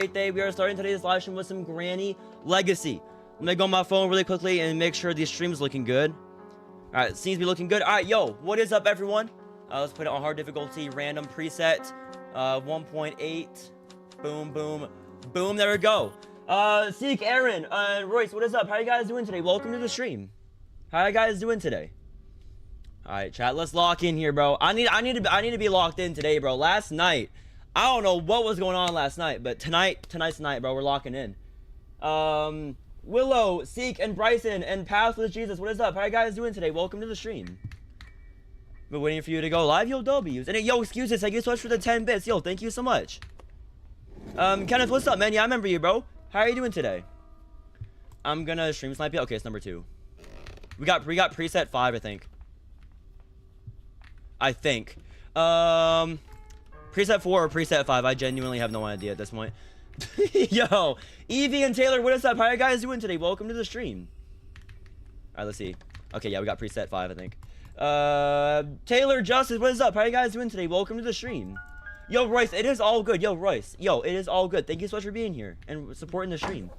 Great day. We are starting today's live stream with some Granny Legacy. Let me go on my phone really quickly and make sure the stream's looking good. All right, seems to be looking good. All right, yo, what is up, everyone? Let's put it on hard difficulty, random preset, 1.8. Boom, boom, boom. There we go. Seek, Aaron, Royce, what is up? How you guys doing today? Welcome to the stream. How you guys doing today? All right, chat. Let's lock in here, bro. I need to be locked in today, bro. Last night, I don't know what was going on last night, but tonight's the night, bro. We're locking in. Willow, Seek, and Bryson, and Path with Jesus. What is up? How you guys doing today? Welcome to the stream. Been waiting for you to go live, yo, W's. And yo, excuses. Thank you so much for the 10 bits, yo. Thank you so much. Kenneth, what's up, man? Yeah, I remember you, bro. How are you doing today? I'm gonna stream snipe you. Okay, it's number 2. We got preset 5, I think. Preset 4 or preset 5, I genuinely have no idea at this point. Yo, Evie and Taylor, what is up? How you guys doing today? Welcome to the stream. Alright, let's see. Okay, yeah, we got preset 5, I think. Taylor, Justice, what is up? How you guys doing today? Welcome to the stream. Yo, Royce, it is all good. Yo, Royce, yo, it is all good. Thank you so much for being here and supporting the stream.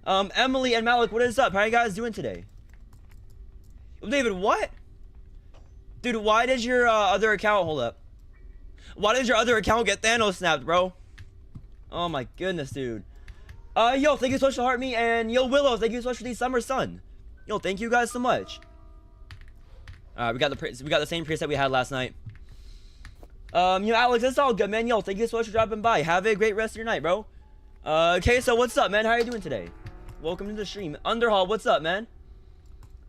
Emily and Malik, what is up? How you guys doing today? David, what? Dude, why did your other account hold up? Why did your other account get Thanos snapped, bro? Oh my goodness, dude. Yo, thank you so much for Heart Me, and yo, Willow, thank you so much for the Summer Sun. Yo, thank you guys so much. We got the same preset we had last night. Yo, Alex, it's all good, man. Yo, thank you so much for dropping by. Have a great rest of your night, bro. Okay, so what's up, man? How are you doing today? Welcome to the stream. Underhaul, what's up, man?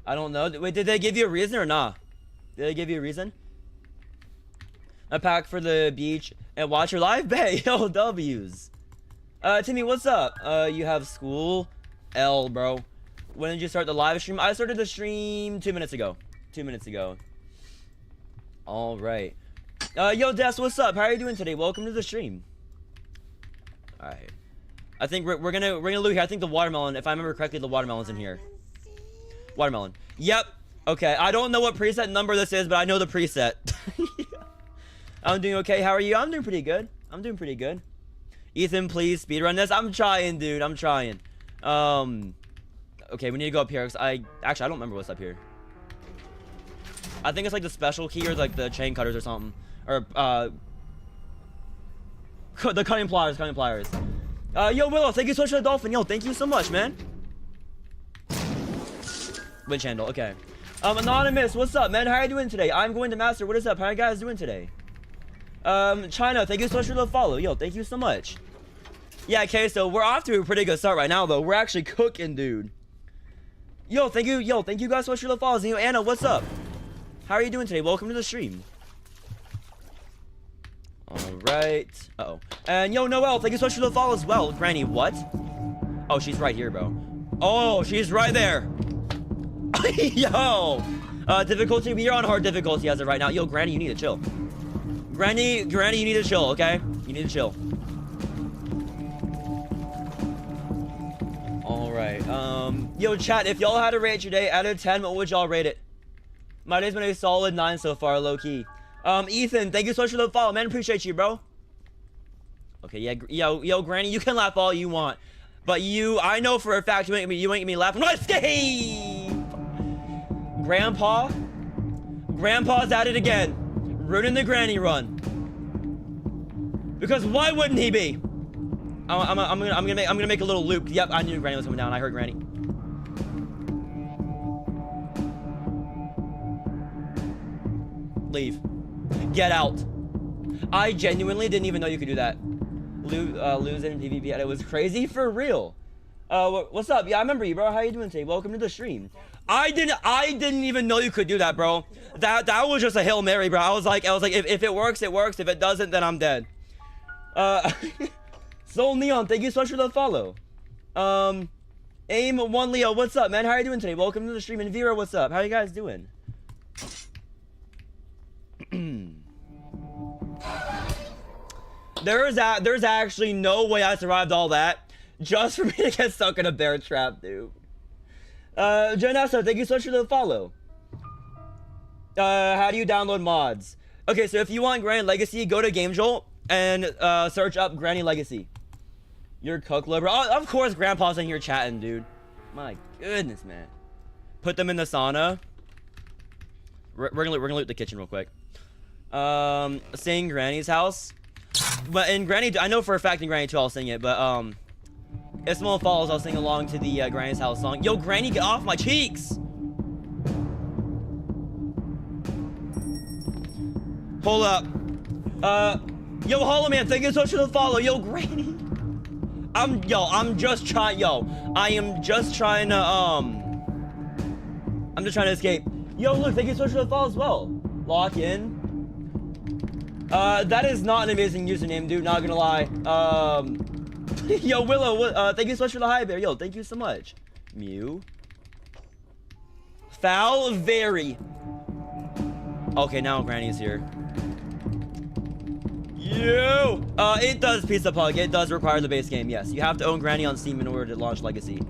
I don't know. Wait, did they give you a reason or nah? Did they give you a reason? A pack for the beach and watch your live bay. Yo, W's. Timmy, what's up? You have school. L, bro. When did you start the live stream? I started the stream 2 minutes ago. 2 minutes ago. All right. Yo, Des, what's up? How are you doing today? Welcome to the stream. All right. I think we're gonna loot here. I think the watermelon, if I remember correctly, the watermelon's in here. Watermelon. Yep. Okay. I don't know what preset number this is, but I know the preset. I'm doing okay. How are you? I'm doing pretty good. I'm doing pretty good. Ethan, please speedrun this. I'm trying, dude. I'm trying. Okay, we need to go up here. Cause I don't remember what's up here. I think it's like the special key or like the chain cutters or something. Or, the cutting pliers, yo, Willow, thank you so much for the dolphin. Yo, thank you so much, man. Witch handle, okay. Anonymous, what's up, man? How are you doing today? I'm going to master. What is up? How are you guys doing today? China, thank you so much for the follow. Yo, thank you so much. Yeah, okay, so we're off to a pretty good start right now, though. We're actually cooking, dude. Yo, thank you guys so much for the follows. And yo, Anna, what's up? How are you doing today? Welcome to the stream. Alright. Uh-oh. And yo, Noelle, thank you so much for the follow as well. Granny, what? Oh, she's right here, bro. Oh, she's right there. Yo! Difficulty, we are on hard difficulty as of right now. Yo, Granny, you need to chill. Granny, you need to chill, okay? You need to chill. Alright, yo, chat, if y'all had to rate your day out of 10, what would y'all rate it? My day's been a solid 9 so far, low-key. Ethan, thank you so much for the follow, man. Appreciate you, bro. Okay, yeah, yo, Granny, you can laugh all you want. But I know for a fact you ain't gonna be laughing. Escape! Grandpa's at it again. Ruining the Granny run. Because why wouldn't he be? I'm gonna make a little loop. Yep, I knew Granny was coming down. I heard Granny. Leave. Get out. I genuinely didn't even know you could do that. Lose in PvP, and it was crazy for real. What's up? Yeah, I remember you, bro. How you doing today? Welcome to the stream. I didn't even know you could do that, bro. That was just a Hail Mary, bro. I was like, if it works, it works. If it doesn't, then I'm dead. Soul Neon, thank you so much for the follow. Aim One Leo, what's up, man? How are you doing today? Welcome to the stream. And Vera, what's up? How you guys doing? There's actually no way I survived all that just for me to get stuck in a bear trap, dude. Janessa, thank you so much for the follow. How do you download mods? Okay, so if you want Granny Legacy, go to gamezzz and search up Granny Legacy. You're cook liver. Oh, of course, Grandpa's in here chatting, dude. My goodness, man. Put them in the sauna. We're gonna loot the kitchen real quick. Sing Granny's house. But in Granny, I know for a fact in Granny 2 I'll sing it. But if someone follows, I'll sing along to the Granny's house song. Yo, Granny, get off my cheeks. Hold up. Yo, Hollow Man, thank you so much for the follow. Yo, Granny. I am just trying to, I'm just trying to escape. Yo, look, thank you so much for the follow as well. Lock in. That is not an amazing username, dude, not gonna lie. Yo, Willow, thank you so much for the hi bear. Yo, thank you so much. Mew. Foul, very. Okay, now Granny's here. Yo! It does Pizza Pug. It does require the base game, yes. You have to own Granny on Steam in order to launch Legacy.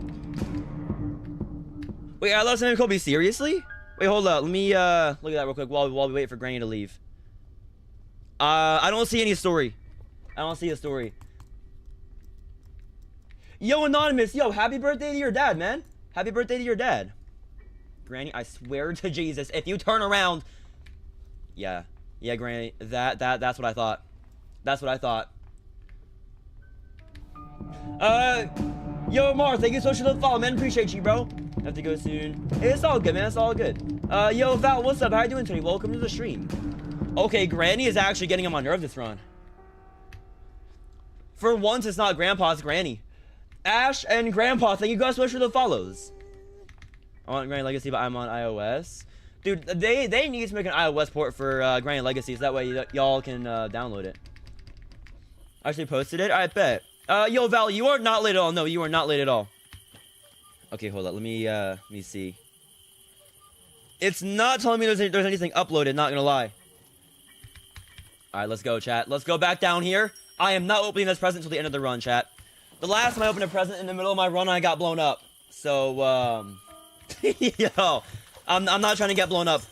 Wait, I lost him, Kobe. Seriously? Wait, hold up. Let me, look at that real quick while we wait for Granny to leave. I don't see any story. I don't see a story. Yo, Anonymous. Yo, happy birthday to your dad, man. Happy birthday to your dad. Granny, I swear to Jesus, if you turn around... Yeah. Yeah, Granny. That's what I thought. That's what I thought. Yo, Mar, thank you so much for the follow, man. Appreciate you, bro. Have to go soon. Hey, it's all good, man. It's all good. Yo, Val, what's up? How you doing today? Welcome to the stream. Okay, Granny is actually getting on my nerve this run. For once, it's not Grandpa, it's Granny. Ash and Grandpa, thank you guys so much for the follows. I want Granny Legacy, but I'm on iOS. Dude, they need to make an iOS port for Granny Legacy, so that way y'all can download it. I actually posted it? I bet. Yo, Val, you are not late at all. No, you are not late at all. Okay, hold up. Let me see. It's not telling me there's anything uploaded, not gonna lie. Alright, let's go, chat. Let's go back down here. I am not opening this present until the end of the run, chat. The last time I opened a present in the middle of my run, I got blown up. So, yo, I'm not trying to get blown up.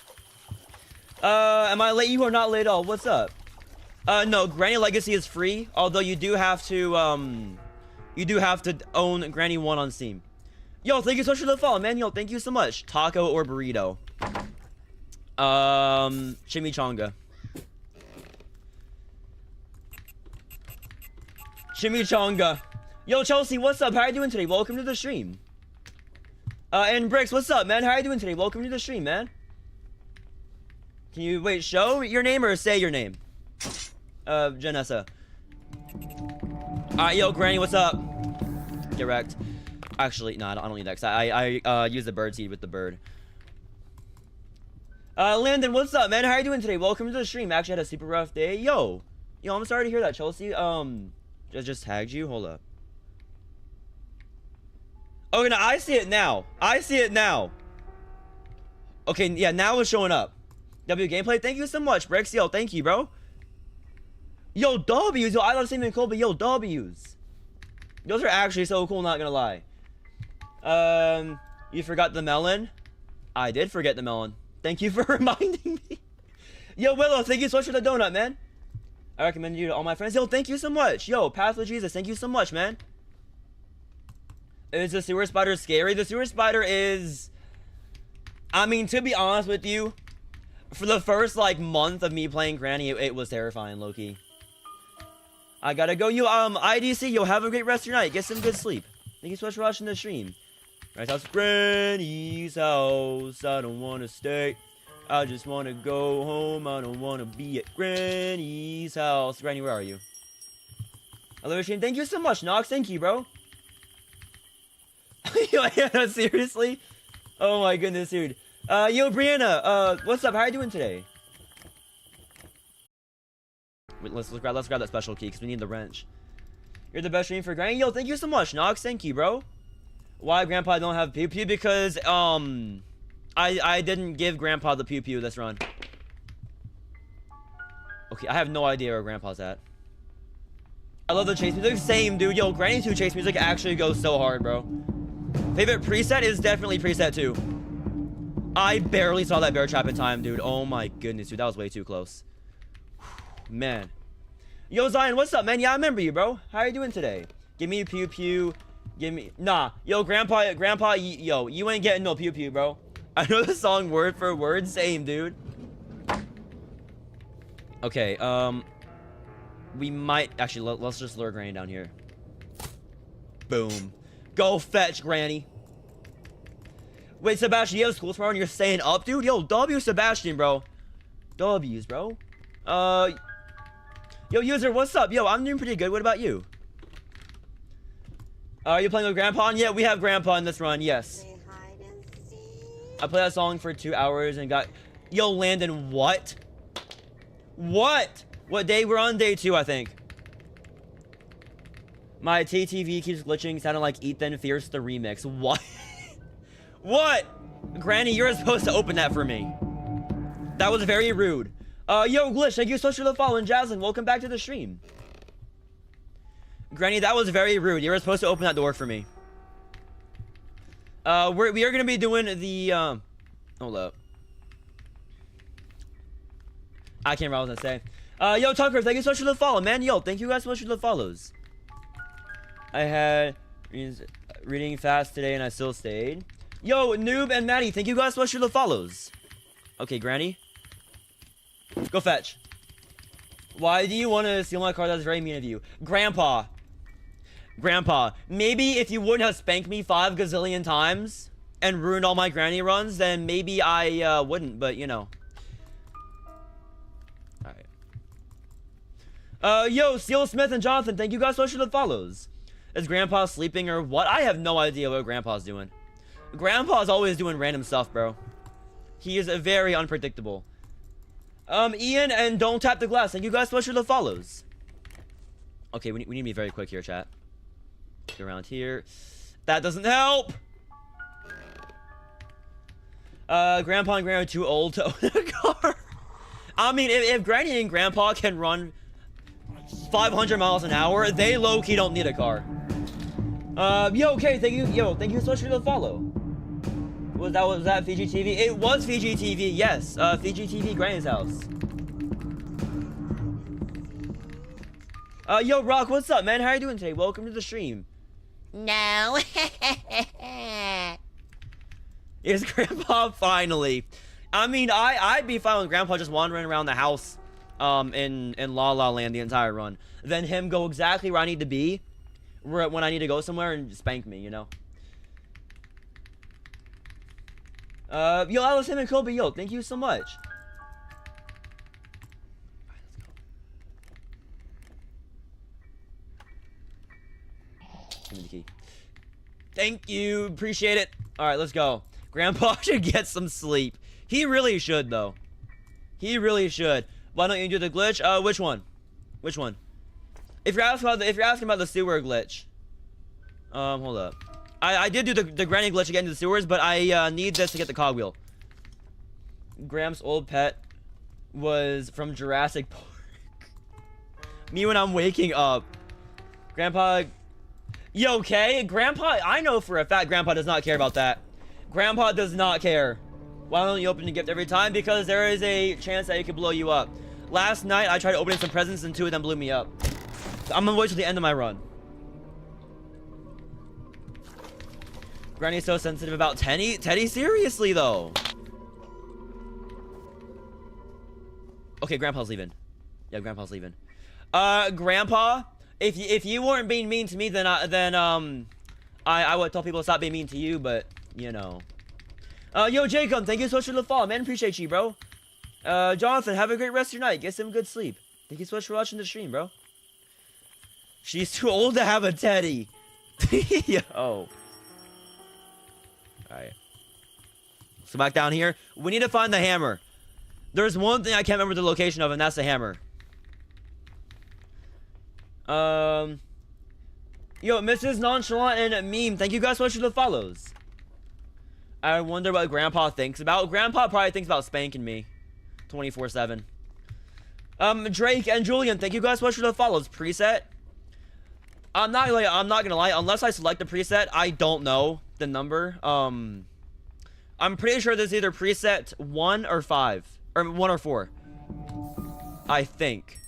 Am I late? You are not late at all. What's up? No, Granny Legacy is free, although you do have to own Granny 1 on Steam. Yo, thank you so much for the follow, man. Yo, thank you so much. Taco or burrito? Chimichanga. Chimichanga. Yo, Chelsea, what's up? How you doing today? Welcome to the stream. And Bricks, what's up, man? How you doing today? Welcome to the stream, man. Can you, wait, show your name or say your name? Janessa. Alright, yo, Granny, what's up? Get wrecked. Actually, no, I don't need that, because I use the bird seed with the bird. Landon, what's up, man? How you doing today? Welcome to the stream. Actually had a super rough day. Yo, I'm sorry to hear that, Chelsea. Just tagged you? Hold up. Okay, now I see it now. I see it now. Okay, yeah, now it's showing up. W gameplay, thank you so much, Bricks. Yo, thank you, bro. Yo, W's. Yo, I love Simon Cole, but yo, W's. Those are actually so cool, not gonna lie. You forgot the melon? I did forget the melon. Thank you for reminding me. Yo, Willow, thank you so much for the donut, man. I recommend you to all my friends. Yo, thank you so much. Yo, Path with Jesus, thank you so much, man. Is the sewer spider scary? The sewer spider is... I mean, to be honest with you, for the first, like, month of me playing Granny, it was terrifying, low-key. I gotta go. You, IDC, yo, have a great rest of your night. Get some good sleep. Thank you so much for watching the stream. Right, house, Granny's house. I don't want to stay. I just want to go home. I don't want to be at Granny's house. Granny, where are you? I love your stream. Thank you so much, Nox. Thank you, bro. Yo, yeah, seriously? Oh my goodness, dude. Yo, Brianna, what's up? How are you doing today? Wait, let's grab that special key, because we need the wrench. You're the best stream for Granny. Yo, thank you so much, Nox. Thank you, bro. Why Grandpa don't have pew pew? Because, I didn't give Grandpa the pew pew this run. Okay, I have no idea where Grandpa's at. I love the chase music. Same, dude. Yo, Granny 2 chase music actually goes so hard, bro. Favorite preset is definitely preset 2. I barely saw that bear trap in time, dude. Oh my goodness, dude. That was way too close. Man. Yo, Zion, what's up, man? Yeah, I remember you, bro. How are you doing today? Give me pew pew. Give me nah. Yo, grandpa, yo, you ain't getting no pew pew, bro. I know the song word for word. Same, dude. Okay, we might actually let's just lure Granny down here. Boom. Go fetch, Granny. Wait, Sebastian, you have school tomorrow and you're staying up, dude? Yo, W, Sebastian, bro. W's, bro. Yo, user, what's up? Yo, I'm doing pretty good. What about you? Are you playing with Grandpa? Yeah, we have Grandpa in this run, yes. I played that song for 2 hours and got... Yo, Landon, what? What? What day? We're on day 2, I think. My TTV keeps glitching, sounding like Ethan Fierce the remix. What? What? Granny, you're supposed to open that for me. That was very rude. Yo, Glitch, thank you so much for the follow. And Jaslyn, welcome back to the stream. Granny, that was very rude. You were supposed to open that door for me. We are gonna be doing the, hold up. I can't remember what I was gonna say. Yo, Tucker, thank you so much for the follow, man. Yo, thank you guys so much for the follows. I had reading fast today and I still stayed. Yo, Noob and Maddie, thank you guys so much for the follows. Okay, Granny. Go fetch. Why do you want to steal my car? That's very mean of you. Grandpa. Grandpa, maybe if you wouldn't have spanked me 5 gazillion times and ruined all my granny runs, then maybe I wouldn't, but you know. Alright. Yo, Seal Smith and Jonathan, thank you guys so much for the follows. Is Grandpa sleeping or what? I have no idea what Grandpa's doing. Grandpa's always doing random stuff, bro. He is very unpredictable. Ian and Don't Tap the Glass, thank you guys so much for the follows. Okay, we need to be very quick here, chat. Go around here. That doesn't help! Grandpa and Grandma are too old to own a car. I mean, if Granny and Grandpa can run 500 miles an hour, they low-key don't need a car. Yo, okay, thank you so much for the follow. Was that Fiji TV? It was Fiji TV, yes. Fiji TV, Granny's house. Yo, Rock, what's up, man? How are you doing today? Welcome to the stream. No. Is Grandpa finally? I mean, I'd be fine with Grandpa just wandering around the house, in La La Land the entire run. Then him go exactly where I need to be, when I need to go somewhere and spank me, you know? Yo, Alice, him and Kobe, yo, thank you so much. Give me the key. Thank you. Appreciate it. Alright, let's go. Grandpa should get some sleep. He really should, though. He really should. Why don't you do the glitch? Which one? Which one? If you're asking about the sewer glitch. Hold up. I did do the granny glitch again to the sewers, but I need this to get the cogwheel. Graham's old pet was from Jurassic Park. Me when I'm waking up. Grandpa... You okay? Grandpa, I know for a fact Grandpa does not care about that. Grandpa does not care. Why don't you open the gift every time? Because there is a chance that it could blow you up. Last night, I tried opening some presents and 2 of them blew me up. So I'm gonna wait till the end of my run. Granny's so sensitive about Teddy? Teddy, seriously, though. Okay, Grandpa's leaving. Yeah, Grandpa's leaving. Grandpa... If you weren't being mean to me, then I would tell people to stop being mean to you, but you know. Yo, Jacob, thank you so much for the follow, man. Appreciate you, bro. Jonathan, have a great rest of your night. Get some good sleep. Thank you so much for watching the stream, bro. She's too old to have a teddy. Yo. Alright. So back down here. We need to find the hammer. There's one thing I can't remember the location of, and that's the hammer. Yo, Mrs. Nonchalant and Meme, thank you guys so much for the follows. I wonder what Grandpa thinks about. Grandpa probably thinks about spanking me 24/7. Drake and Julian, thank you guys so much for the follows. Preset. I'm not gonna lie, unless I select the preset, I don't know the number. I'm pretty sure there's either preset 1 or 5. Or 1 or 4. I think.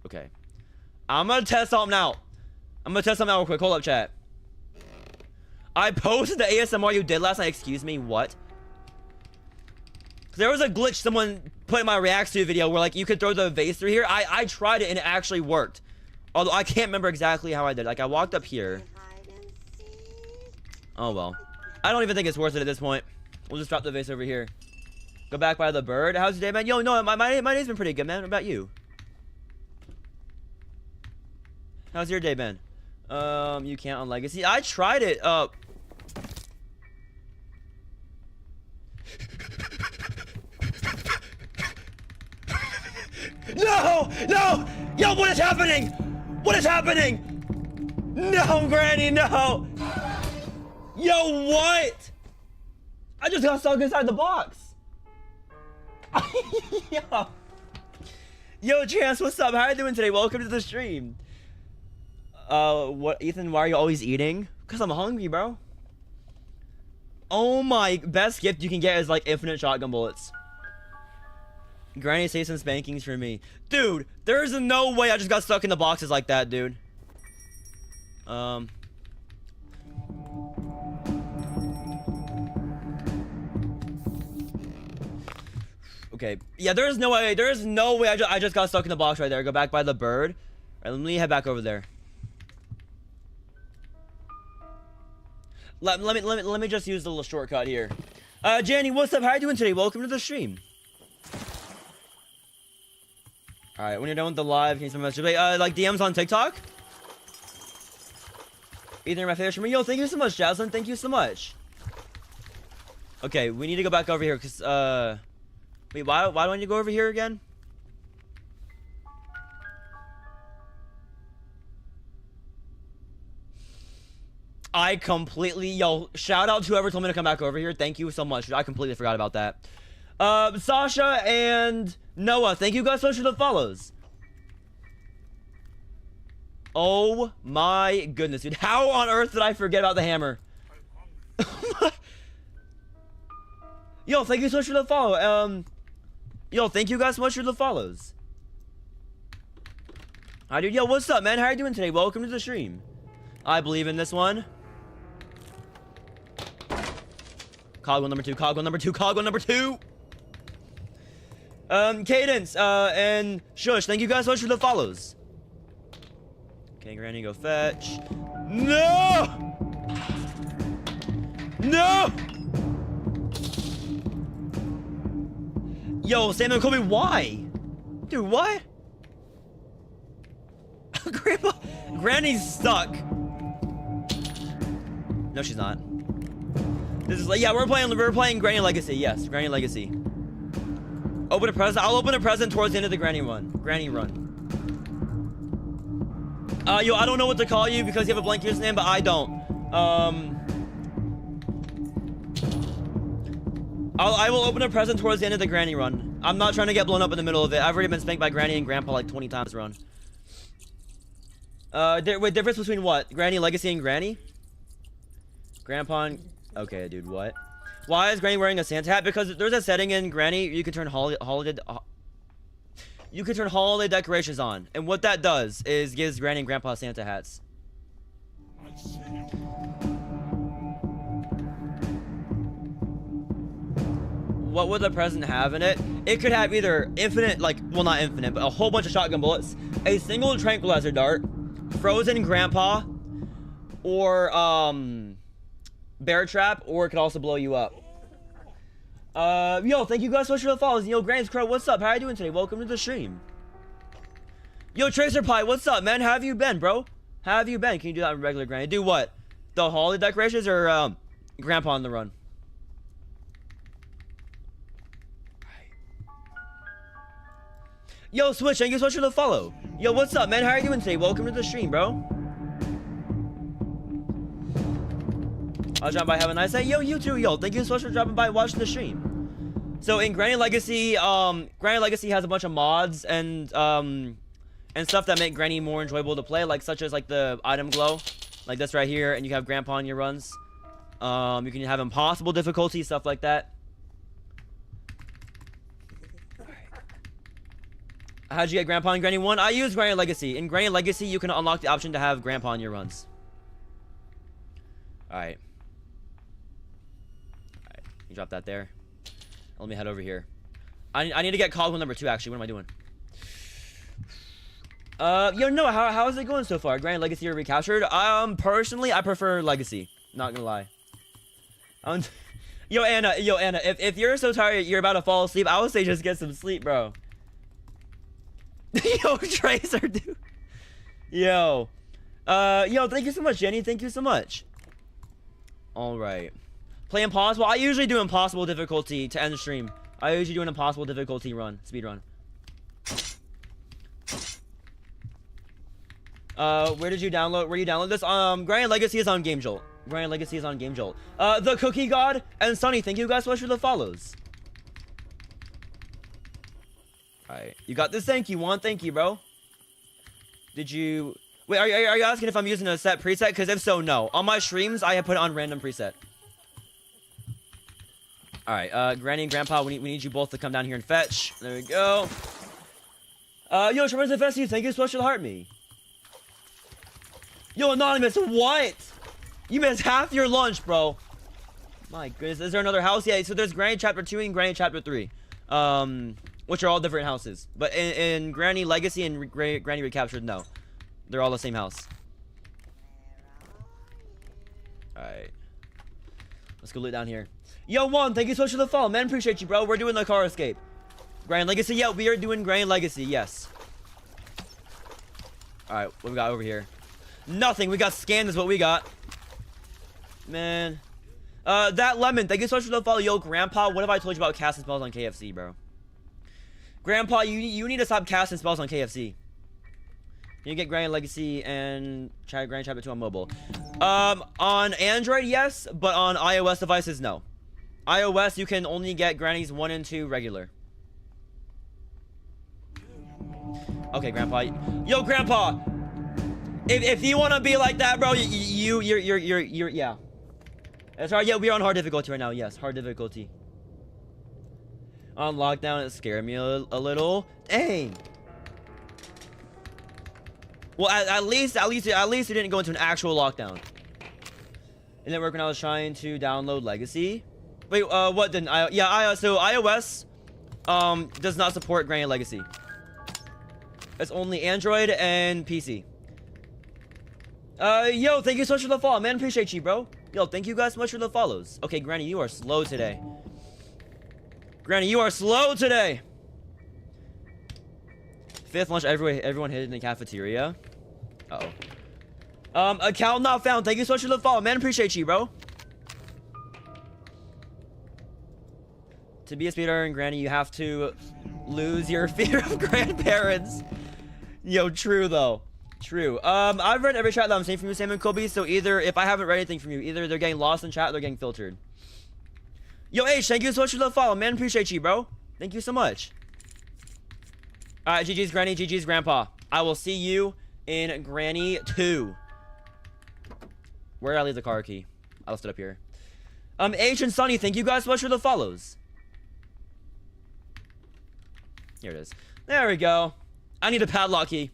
Okay. I'm gonna test something out. I'm gonna test something out real quick. Hold up, chat. I posted the ASMR you did last night. Excuse me, what? There was a glitch someone put in my reacts to video where like you could throw the vase through here. I tried it and it actually worked. Although I can't remember exactly how I did. Like I walked up here. Oh well. I don't even think it's worth it at this point. We'll just drop the vase over here. Go back by the bird. How's your day, man? Yo, no, my day's been pretty good, man. What about you? How's your day been? You can't on Legacy. I tried it. No! No! Yo, what is happening? What is happening? No, Granny, no! Yo, what? I just got stuck inside the box. Yo, Chance, what's up? How are you doing today? Welcome to the stream. What, Ethan, why are you always eating? Because I'm hungry, bro. Oh my, best gift you can get is like infinite shotgun bullets. Granny, say some spankings for me. Dude, there's no way I just got stuck in the boxes like that, dude. Okay. Yeah, there's no way I just got stuck in the box right there. Go back by the bird. Alright, let me head back over there. Let me just use the little shortcut here. Janny, what's up? How are you doing today? Welcome to the stream. Alright, when you're done with the live, can you send a message? Like DMs on TikTok? Ethan, my favorite streamer. Yo, thank you so much, Jaslyn. Thank you so much. Okay, we need to go back over here, because, wait, why don't you go over here again? I completely, yo, shout out to whoever told me to come back over here. Thank you so much. I completely forgot about that. Sasha and Noah, thank you guys so much for the follows. Oh my goodness, dude. How on earth did I forget about the hammer? Yo, thank you so much for the follow. Yo, thank you guys so much for the follows. Hi, dude. Yo, what's up, man? How are you doing today? Welcome to the stream. I believe in this one. Cogwheel number 2, cogwheel number 2, cogwheel number 2. Cadence, and Shush, thank you guys so much for the follows. Okay, Granny, go fetch. No! No! Yo, Sam and Kobe, why? Dude, what? Grandma, Granny's stuck. No, she's not. This is like, yeah, we're playing Granny Legacy. Yes, Granny Legacy. Open a present. I'll open a present towards the end of the Granny run. Yo, I don't know what to call you because you have a blank username, but I don't. I will open a present towards the end of the Granny run. I'm not trying to get blown up in the middle of it. I've already been spanked by Granny and Grandpa like 20 times run. Wait, difference between what? Granny Legacy and Granny? Grandpa and... Okay, dude, what? Why is Granny wearing a Santa hat? Because there's a setting in Granny, you can turn holiday decorations on. And what that does is gives Granny and Grandpa Santa hats. What would the present have in it? It could have either infinite, like, well, not infinite, but a whole bunch of shotgun bullets, a single tranquilizer dart, frozen Grandpa, or, bear trap, or it could also blow you up. Yo, thank you guys so much for the follows. Yo, Grants Crow, what's up? How are you doing today? Welcome to the stream. Yo, Tracer Pie, what's up, man? How have you been, bro? How have you been? Can you do that in regular Granny? Do what? The holiday decorations or, Grandpa on the run? Yo, Switch, thank you so much for the follow. Yo, what's up, man? How are you doing today? Welcome to the stream, bro. I'll drop by, have a nice day. Yo, you too, yo. Thank you so much for dropping by, watching the stream. So in Granny Legacy, Granny Legacy has a bunch of mods and stuff that make Granny more enjoyable to play, like such as like the item glow, like this right here, and you have Grandpa in your runs. You can have impossible difficulty, stuff like that. How'd you get Grandpa and Granny 1? I use Granny Legacy. In Granny Legacy, you can unlock the option to have Grandpa in your runs. Alright. Alright. You drop that there. Let me head over here. I need to get Cogwheel number 2, actually. What am I doing? Yo, no, how is it going so far? Granny Legacy or Recaptured? Personally, I prefer Legacy. Not gonna lie. Yo, Anna, if you're so tired you're about to fall asleep, I would say just get some sleep, bro. Yo, Tracer, dude. Yo, thank you so much, Jenny. Thank you so much. All right. Play impossible. I usually do impossible difficulty to end the stream. I usually do an impossible difficulty run, speed run. Where did you download? Where do you download this? Granny Legacy is on GameJolt. Granny Legacy is on GameJolt. The Cookie God and Sunny, thank you guys so much for the follows. Alright, you got this. Thank you, Juan. Thank you, bro. Did you... Wait, are you asking if I'm using a set preset? Because if so, no. On my streams, I have put it on random preset. Alright, Granny and Grandpa, we need you both to come down here and fetch. There we go. Yo, Tremors and Festy, thank you so much for the heart me. Yo, Anonymous, what? You missed half your lunch, bro. My goodness, is there another house? Yeah, so there's Granny Chapter 2 and Granny Chapter 3. Which are all different houses. But in Granny Legacy and Granny Recaptured, no. They're all the same house. Alright. Let's go loot down here. Yo, Juan, thank you so much for the follow. Man, appreciate you, bro. We're doing the car escape. Granny Legacy, yeah, we are doing Granny Legacy, yes. Alright, what we got over here? Nothing, we got scanned is what we got. Man. That Lemon, thank you so much for the follow. Yo, Grandpa, what have I told you about casting spells on KFC, bro? Grandpa, you need to stop casting spells on KFC. You get Granny Legacy and Granny Chapter 2 on mobile. On Android, yes, but on iOS devices, no. iOS, you can only get Grannies 1 and 2 regular. Okay, Grandpa. Yo, Grandpa! If you want to be like that, bro, you're, yeah. That's right, yeah, we are on hard difficulty right now, yes, hard difficulty. On lockdown, it scared me a little. Dang. Well, at least it didn't go into an actual lockdown. It didn't work when I was trying to download Legacy. Wait, what didn't I? Yeah, so iOS does not support Granny Legacy. It's only Android and PC. Yo, thank you so much for the follow, man. Appreciate you, bro. Yo, thank you guys so much for the follows. Okay, Granny, you are slow today. Granny, you are slow today. Fifth lunch, everyone hid in the cafeteria. Uh-oh. Account not found. Thank you so much for the follow, man. Appreciate you, bro. To be a speedrunner, Granny, you have to lose your fear of grandparents. Yo, true though. True. I've read every chat that I'm seeing from you, Sam and Kobe. So either, if I haven't read anything from you, either they're getting lost in chat or they're getting filtered. Yo, H, thank you so much for the follow, man. Appreciate you, bro. Thank you so much. Alright, GG's Granny, GG's Grandpa. I will see you in Granny 2. Where did I leave the car key? I left it up here. H and Sunny, thank you guys so much for the follows. Here it is. There we go. I need a padlock key.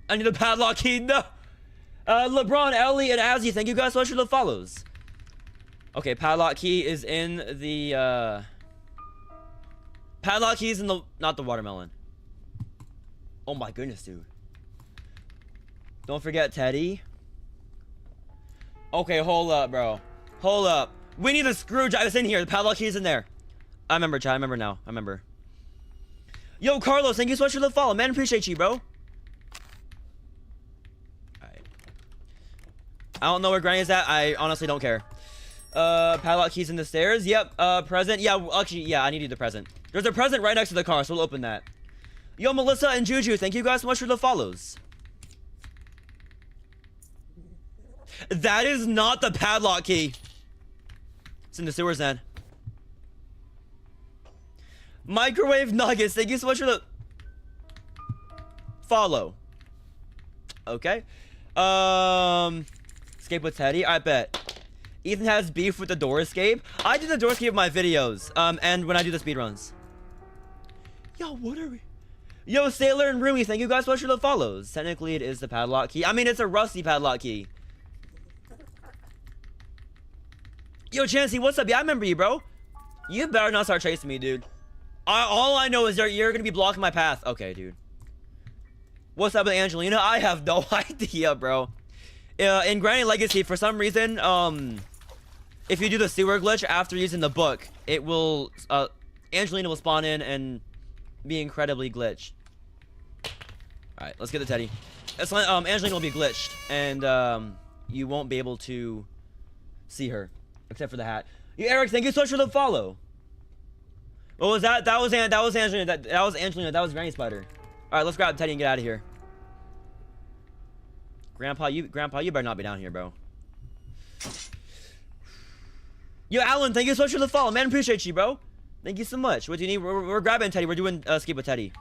I need a padlock key. No. LeBron, Ellie, and Azzy, thank you guys so much for the follows. Okay, padlock key is in the, padlock key is in the, not the watermelon. Oh my goodness, dude. Don't forget Teddy. Okay, hold up, bro. Hold up. We need a screwdriver. It's in here. The padlock key is in there. I remember, chat. I remember now. I remember. Yo, Carlos, thank you so much for the follow. Man, appreciate you, bro. Alright. I don't know where Granny is at. I honestly don't care. Padlock keys in the stairs. Yep. Present. Yeah, actually, yeah, I need the present. There's a present right next to the car, so we'll open that. Yo, Melissa and Juju, thank you guys so much for the follows. That is not the padlock key. It's in the sewers then. Microwave Nuggets, thank you so much for the follow. Okay. Escape with Teddy, I bet. Ethan has beef with the door escape. I do the door escape in my videos, and when I do the speedruns. Yo, what are we? Yo, Sailor and Rumi, thank you guys so much for the follows. Technically, it is the padlock key. I mean, it's a rusty padlock key. Yo, Chansey, what's up? Yeah, I remember you, bro. You better not start chasing me, dude. All I know is you're gonna be blocking my path. Okay, dude. What's up with Angelina? I have no idea, bro. In Granny Legacy, for some reason, if you do the sewer glitch after using the book, it will, Angelina will spawn in and be incredibly glitched. Alright, let's get the teddy. Angelina will be glitched, and, you won't be able to see her, except for the hat. Yeah, Eric, thank you so much for the follow. What was that? That was Angelina. That was Angelina. That was Granny Spider. Alright, let's grab Teddy and get out of here. Grandpa, you better not be down here, bro. Yo, Alan, thank you so much for the follow, man. Appreciate you, bro. Thank you so much. What do you need? We're grabbing Teddy. We're doing escape with Teddy.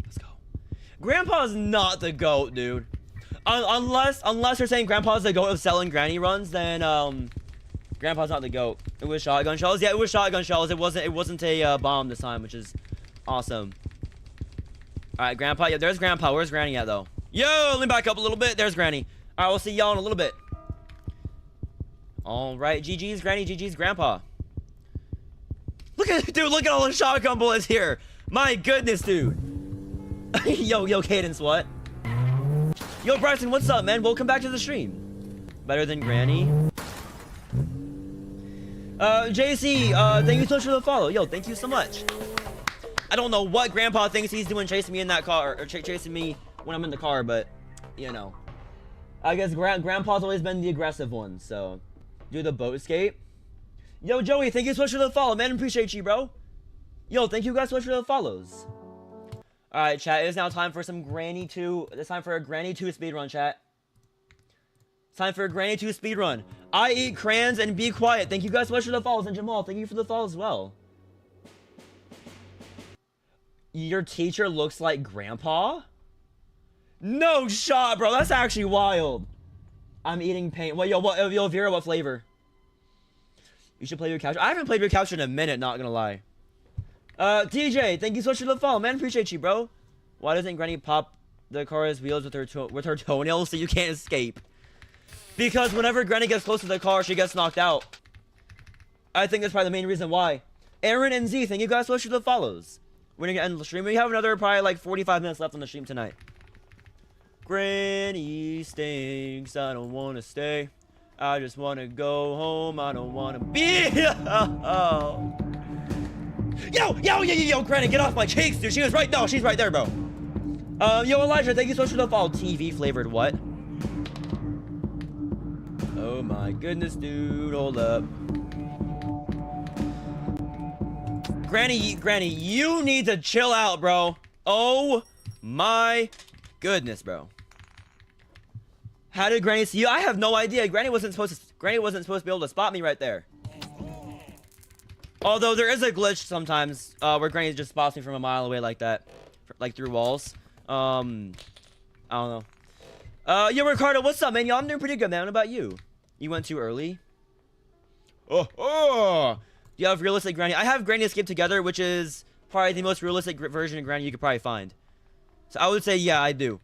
Let's go. Grandpa's not the GOAT, dude. Unless they're saying Grandpa's the GOAT of selling granny runs, then Grandpa's not the GOAT. It was shotgun shells. Yeah, it was shotgun shells. It wasn't a bomb this time, which is awesome. All right, Grandpa. Yeah, there's Grandpa. Where's Granny at though? Yo, let me back up a little bit. There's Granny. All right, we'll see y'all in a little bit. All right, GG's Granny, GG's Grandpa. Look at dude. Look at all the shotgun bullets here. My goodness, dude. yo, Cadence, what? Yo, Bryson, what's up, man? Welcome back to the stream. Better than Granny. JC, thank you so much for the follow. Yo, thank you so much. I don't know what Grandpa thinks he's doing chasing me in that car, or chasing me when I'm in the car, but, you know. I guess Grandpa's always been the aggressive one, so. Do the boat escape. Yo, Joey, thank you so much for the follow, man. Appreciate you, bro. Yo, thank you guys so much for the follows. Alright, chat, it is now time for some Granny 2. It's time for a Granny 2 speedrun, chat. It's time for a Granny 2 speedrun. I eat crayons and be quiet. Thank you guys so much for the follows. And Jamal, thank you for the follow as well. Your teacher looks like Grandpa? No shot, bro. That's actually wild. I'm eating paint. Well, yo, Vera, what flavor? You should play your couch. I haven't played your couch in a minute, not gonna lie. TJ, thank you so much for the follow, man. Appreciate you, bro. Why doesn't Granny pop the car's wheels with her toenails so you can't escape? Because whenever Granny gets close to the car, she gets knocked out. I think that's probably the main reason why. Aaron and Z, thank you guys so much for the follows. We're gonna end the stream. We have another probably like 45 minutes left on the stream tonight. Granny stinks. I don't wanna stay. I just wanna go home. I don't wanna be. Yo, Granny, get off my cheeks, dude. She was right. No, she's right there, bro. Yo, Elijah, thank you so much for the follow. TV flavored what? Oh my goodness, dude. Hold up. Granny, you need to chill out, bro. Oh my goodness, bro. How did Granny see you? I have no idea. Granny wasn't supposed to be able to spot me right there. Although there is a glitch sometimes where Granny just spots me from a mile away like that, like through walls. I don't know. Yo, Ricardo, what's up, man? Yo, I'm doing pretty good, man. What about you? You went too early? Oh. You have realistic Granny. I have Granny Escape Together, which is probably the most realistic version of Granny you could probably find. So I would say, yeah, I do.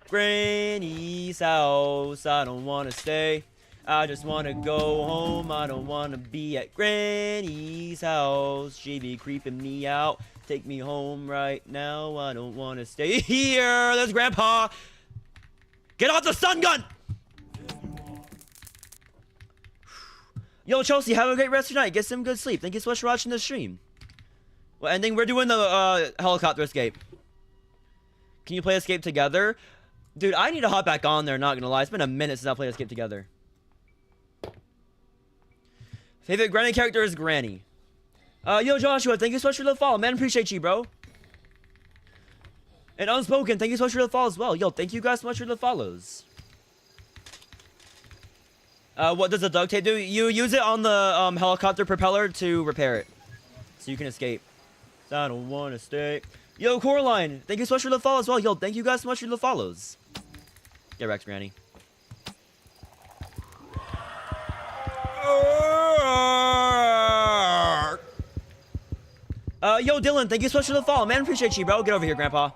Granny's house, I don't want to stay. I just want to go home. I don't want to be at Granny's house. She be creeping me out. Take me home right now. I don't want to stay here. There's Grandpa. Get off the stun gun. Yo, Chelsea, have a great rest of your night. Get some good sleep. Thank you so much for watching the stream. Well, ending, we're doing the helicopter escape. Can you play Escape Together? Dude, I need to hop back on there, not gonna lie. It's been a minute since I played Escape Together. Favorite Granny character is Granny. Yo, Joshua, thank you so much for the follow. Man, appreciate you, bro. And Unspoken, thank you so much for the follow as well. Yo, thank you guys so much for the follows. What does the duct tape do? You use it on the helicopter propeller to repair it, so you can escape. I don't want to stay. Yo, Coraline, thank you so much for the follow as well. Yo, thank you guys so much for the follows. Get Rex, Granny. Yo, Dylan, thank you so much for the follow, man. Appreciate you, bro. Get over here, Grandpa.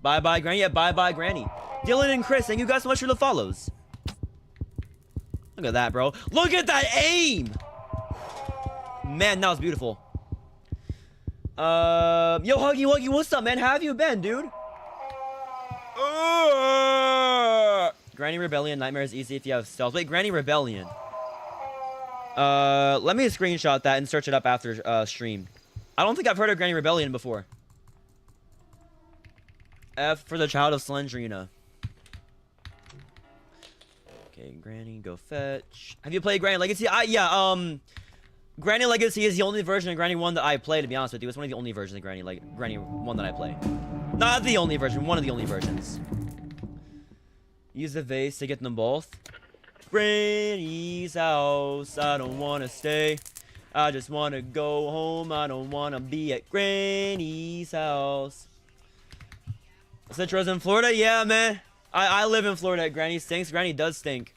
Bye-bye, Granny. Yeah, bye-bye, Granny. Dylan and Chris, thank you guys so much for the follows. Look at that, bro. Look at that aim! Man, that was beautiful. Yo, Huggy Wuggy, what's up, man? How have you been, dude? Granny Rebellion Nightmare is easy if you have stealth. Wait, Granny Rebellion. Let me screenshot that and search it up after stream. I don't think I've heard of Granny Rebellion before. F for the child of Slendrina. Okay, Granny, go fetch. Have you played Granny Legacy? Yeah, Granny Legacy is the only version of Granny 1 that I play, to be honest with you. It's one of the only versions of Granny 1 that I play. Not the only version, one of the only versions. Use the vase to get them both. Granny's house, I don't wanna stay. I just wanna go home, I don't wanna be at Granny's house. Citra's in Florida? Yeah, man. I live in Florida. Granny stinks. Granny does stink.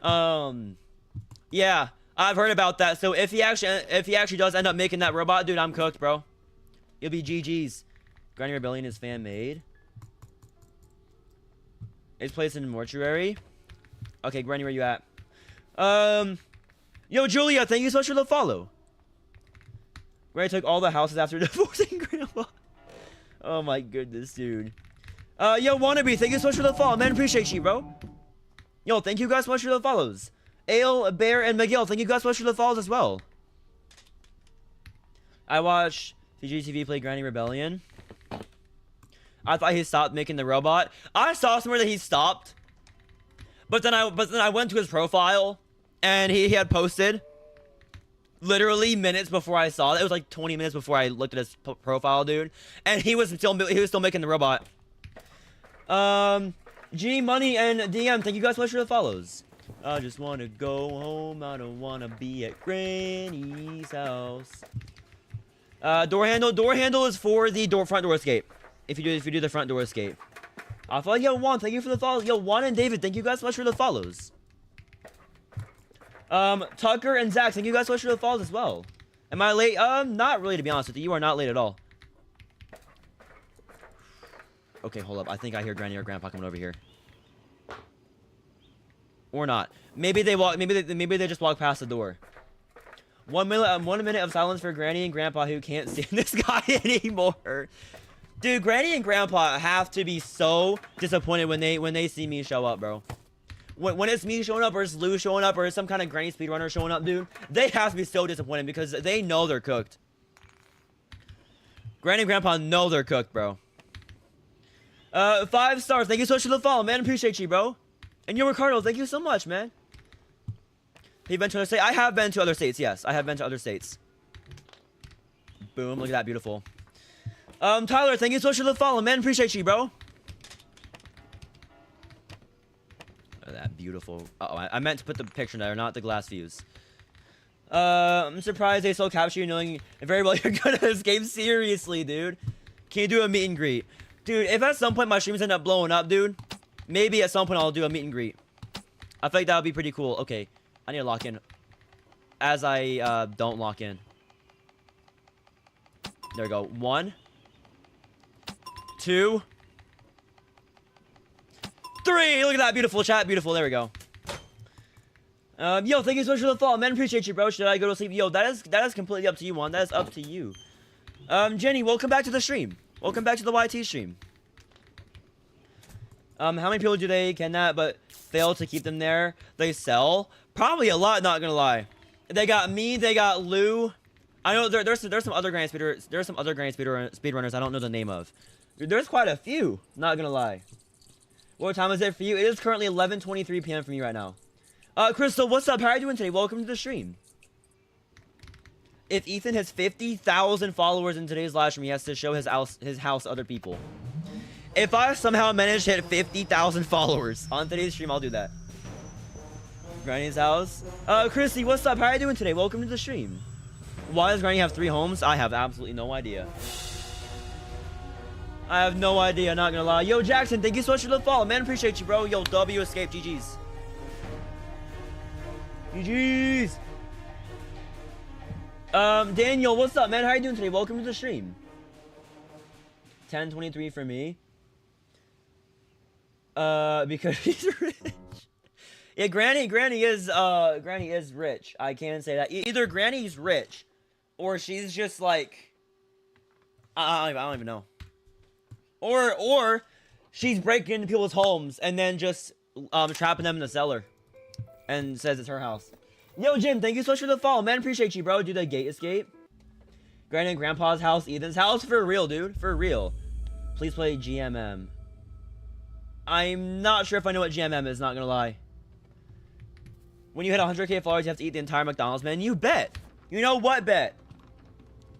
Yeah, I've heard about that. So if he actually does end up making that robot, dude, I'm cooked, bro. You'll be GG's. Granny Rebellion is fan made. It's placed in the mortuary. Okay, Granny, where you at? Yo, Julia, thank you so much for the follow. Granny took all the houses after divorcing Grandpa. Oh my goodness, dude. Yo, Wannabe, thank you so much for the follow, man. Appreciate you, bro. Yo, thank you guys so much for the follows. Ale, Bear, and Miguel, thank you guys so much for the follows as well. I watched CGTV play Granny Rebellion. I thought he stopped making the robot. I saw somewhere that he stopped. But then I went to his profile, and he had posted literally minutes before I saw it. It was like 20 minutes before I looked at his profile, dude. And he was still making the robot. G Money and DM, thank you guys so much for the follows. I just want to go home. I don't want to be at Granny's house. Door handle is for the front door escape. If you do the front door escape. I follow. Yo, Juan, thank you for the follows. Yo, Juan and David, thank you guys so much for the follows. Tucker and Zach, thank you guys so much for the follows as well. Am I late? Not really, to be honest with you. You are not late at all. Okay, hold up. I think I hear Granny or Grandpa coming over here. Or not. Maybe they walk. Maybe they just walk past the door. 1 minute of silence for Granny and Grandpa who can't stand this guy anymore. Dude, Granny and Grandpa have to be so disappointed when they see me show up, bro. When it's me showing up, or it's Lou showing up, or it's some kind of Granny speedrunner showing up, dude, they have to be so disappointed because they know they're cooked. Granny and Grandpa know they're cooked, bro. 5 stars. Thank you so much for the follow, man. Appreciate you, bro. And yo, Ricardo, thank you so much, man. Have you been to other states? I have been to other states, yes. I have been to other states. Boom, look at that, beautiful. Tyler, thank you so much for the follow, man. Appreciate you, bro. Look at that, beautiful. Uh-oh, I meant to put the picture there, not the glass views. I'm surprised they still capture you knowing very well you're gonna escape. Seriously, dude. Can you do a meet and greet? Dude, if at some point my streams end up blowing up, dude, maybe at some point I'll do a meet and greet. I feel like that would be pretty cool. Okay, I need to lock in. As I, don't lock in. There we go. 1, 2, 3. Look at that, beautiful chat, beautiful. There we go. Yo, thank you so much for the follow, man. Appreciate you, bro. Should I go to sleep? Yo, that is completely up to you, Juan. That is up to you. Jenny, welcome back to the stream. Welcome back to the YT stream. How many people do they kidnap but fail to keep them there? They sell? Probably a lot, not gonna lie. They got me, they got Lou. I know there's some other Granny speedrunners. There's some other Granny speedrunners I don't know the name of. There's quite a few, not gonna lie. What time is it for you? It is currently 11:23 p.m. for me right now. Crystal, what's up? How are you doing today? Welcome to the stream. If Ethan has 50,000 followers in today's live stream, he has to show his house to other people. If I somehow manage to hit 50,000 followers on today's stream, I'll do that. Granny's house. Chrissy, what's up? How are you doing today? Welcome to the stream. Why does Granny have 3 homes? I have absolutely no idea. I have no idea, not gonna lie. Yo, Jackson, thank you so much for the follow, man. Appreciate you, bro. Yo, W escape, GG's. GG's. Daniel, what's up, man? How you doing today? Welcome to the stream. 1023 for me. Because he's rich. Yeah, Granny is rich. I can say that. Either Granny's rich, or she's just like, I don't even know. Or she's breaking into people's homes and then just trapping them in the cellar, and says it's her house. Yo, Jim, thank you so much for the follow, man. Appreciate you, bro. Do the gate escape. Granny and Grandpa's house, Ethan's house, for real, dude, for real. Please play GMM. I'm not sure if I know what GMM is. Not gonna lie. When you hit 100k followers, you have to eat the entire McDonald's, man. You bet. You know what? Bet.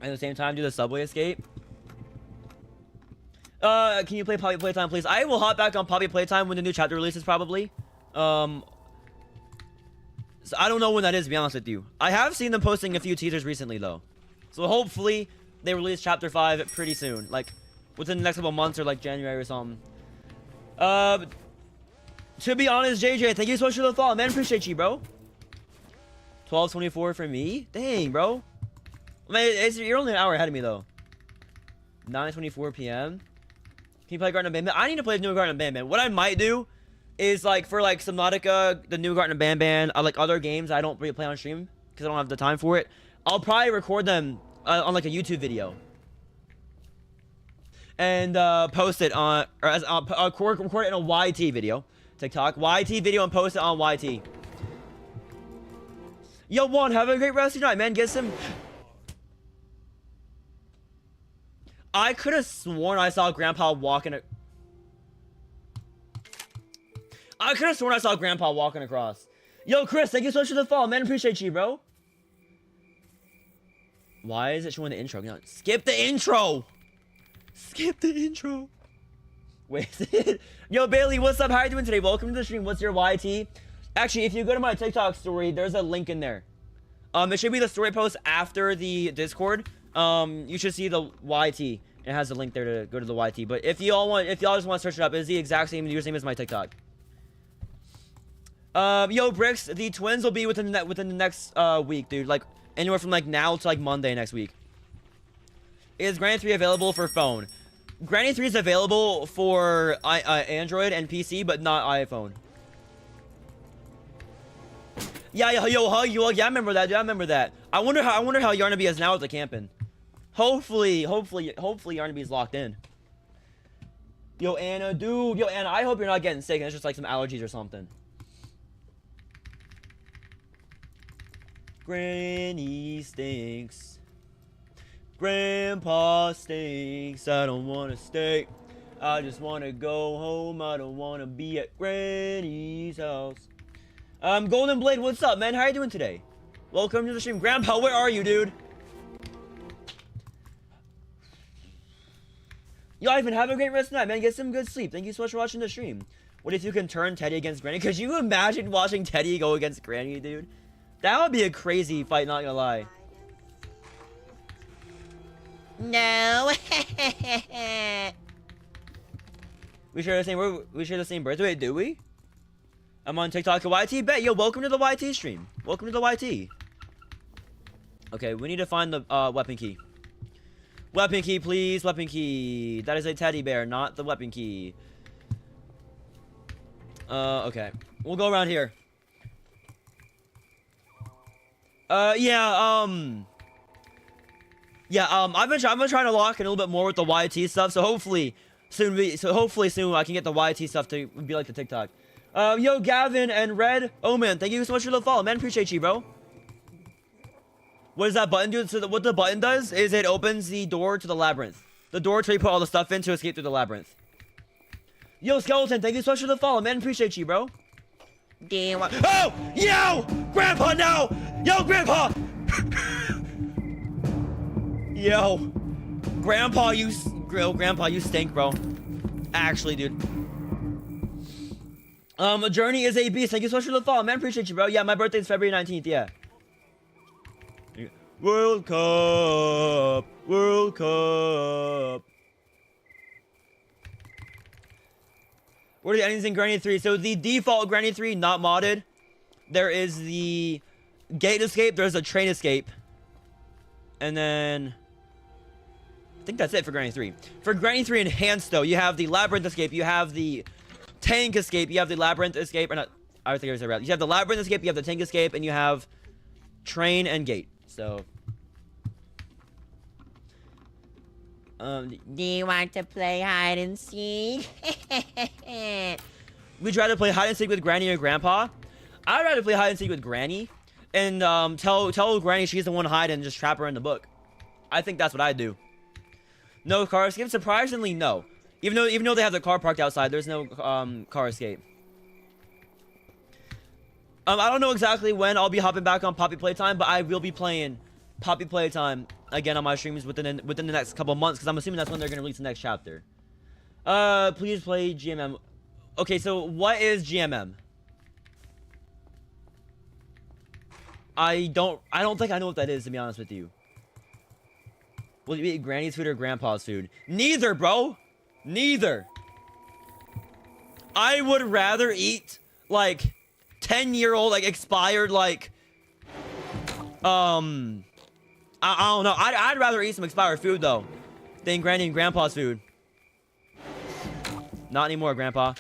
At the same time, do the subway escape. Can you play Poppy Playtime, please? I will hop back on Poppy Playtime when the new chapter releases, probably. So I don't know when that is, to be honest with you. I have seen them posting a few teasers recently, though. So hopefully, they release chapter 5 pretty soon. Like, within the next couple months, or like January or something. To be honest, JJ, thank you so much for the follow, man. Appreciate you, bro. 12:24 for me? Dang, bro. I mean, you're only an hour ahead of me, though. 9:24 p.m. Can you play Garden of Banban? I need to play the new Garden of Banban. What I might do is, like, for, like, Subnautica, the new Garden of Banban, like, other games I don't really play on stream, because I don't have the time for it. I'll probably record them on, like, a YouTube video. And, post it on, or as, record it in a YT video. TikTok. YT video and post it on YT. Yo, Juan, have a great rest of your night, man. Get some... I could have sworn I saw Grandpa walking... I could have sworn I saw Grandpa walking across. Yo, Chris, thank you so much for the follow, man. Appreciate you, bro. Why is it showing the intro? No, skip the intro. Skip the intro. Wait. Yo, Bailey, what's up? How are you doing today? Welcome to the stream. What's your YT? Actually, if you go to my TikTok story, there's a link in there. It should be the story post after the Discord. You should see the YT. It has a link there to go to the YT. But if y'all just want to search it up, it's the exact same username as my TikTok. Yo, Bricks, the twins will be within the next week, dude. Like anywhere from like now to like Monday next week. Is Granny 3 available for phone? Granny 3 is available for Android and PC, but not iPhone. Yeah, yo, hug you. Yeah, I remember that, dude. I remember that. I wonder how Yarnaby is now with the camping. Hopefully Yarnaby's locked in. Yo, Anna, dude. Yo, Anna, I hope you're not getting sick and it's just like some allergies or something. Granny stinks. Grandpa stinks. I don't want to stay. I just want to go home. I don't want to be at Granny's house. Golden Blade, what's up, man? How are you doing today? Welcome to the stream. Grandpa, where are you, dude? Yo, Ivan, have a great rest of the night, man. Get some good sleep. Thank you so much for watching the stream. What if you can turn Teddy against Granny? Could you imagine watching Teddy go against Granny, dude? That would be a crazy fight, not gonna lie. No. we share the same birthday, do we? I'm on TikTok at YT. Bet. Yo, welcome to the YT stream. Welcome to the YT. Okay, we need to find the weapon key. Weapon key, please. Weapon key. That is a teddy bear, not the weapon key. Okay. We'll go around here. Yeah, I've been trying to lock in a little bit more with the YT stuff, so hopefully soon I can get the YT stuff to be like the TikTok. Yo, Gavin and Red. Oh man, thank you so much for the follow, man. Appreciate you, bro. What does that button do? So what the button does is it opens the door to the labyrinth. The door to put all the stuff in to escape through the labyrinth. Yo, Skeleton, thank you so much for the follow, man. Appreciate you, bro. Damn. Oh! Yo! Grandpa, no! Yo, Grandpa! Yo. Grandpa, you stink, bro. Actually, dude. Journey is a beast. Thank you so much for the follow, man. Appreciate you, bro. Yeah, my birthday is February 19th, yeah. World Cup. World Cup. What are the endings in Granny 3? So the default Granny 3, not modded. There is the gate escape. There's a train escape. And then I think that's it for Granny 3. For Granny 3 Enhanced, though, you have the Labyrinth Escape, you have the Tank Escape, you have the Labyrinth Escape, or not, I think I said right. You have the Labyrinth Escape, you have the Tank Escape, and you have Train and Gate. So, Do you want to play hide and seek? would you rather play hide and seek with Granny or Grandpa? I'd rather play hide and seek with Granny, and tell Granny she's the one hide and just trap her in the book. I think that's what I'd do. No car escape? Surprisingly, no. Even though they have the car parked outside, there's no car escape. I don't know exactly when I'll be hopping back on Poppy Playtime, but I will be playing Poppy Playtime again on my streams within the next couple of months, because I'm assuming that's when they're gonna release the next chapter. Please play GMM. Okay, so what is GMM? I don't think I know what that is, to be honest with you. Will you eat Granny's food or Grandpa's food? Neither, bro. Neither. I would rather eat like 10-year-old, like expired, like I don't know. I'd rather eat some expired food though than Granny and Grandpa's food. Not anymore, Grandpa.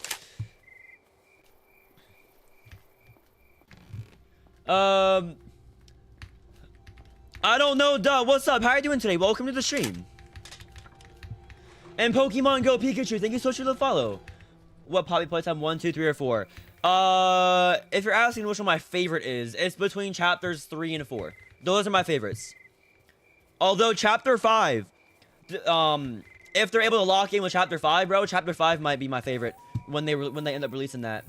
I don't know, duh. What's up? How are you doing today? Welcome to the stream. And Pokemon Go Pikachu, thank you so much for the follow. What Poppy Playtime 1, 2, 3, or 4? If you're asking which one my favorite is, it's between chapters 3 and 4. Those are my favorites. Although chapter 5, if they're able to lock in with chapter 5, bro, chapter 5 might be my favorite when they end up releasing that.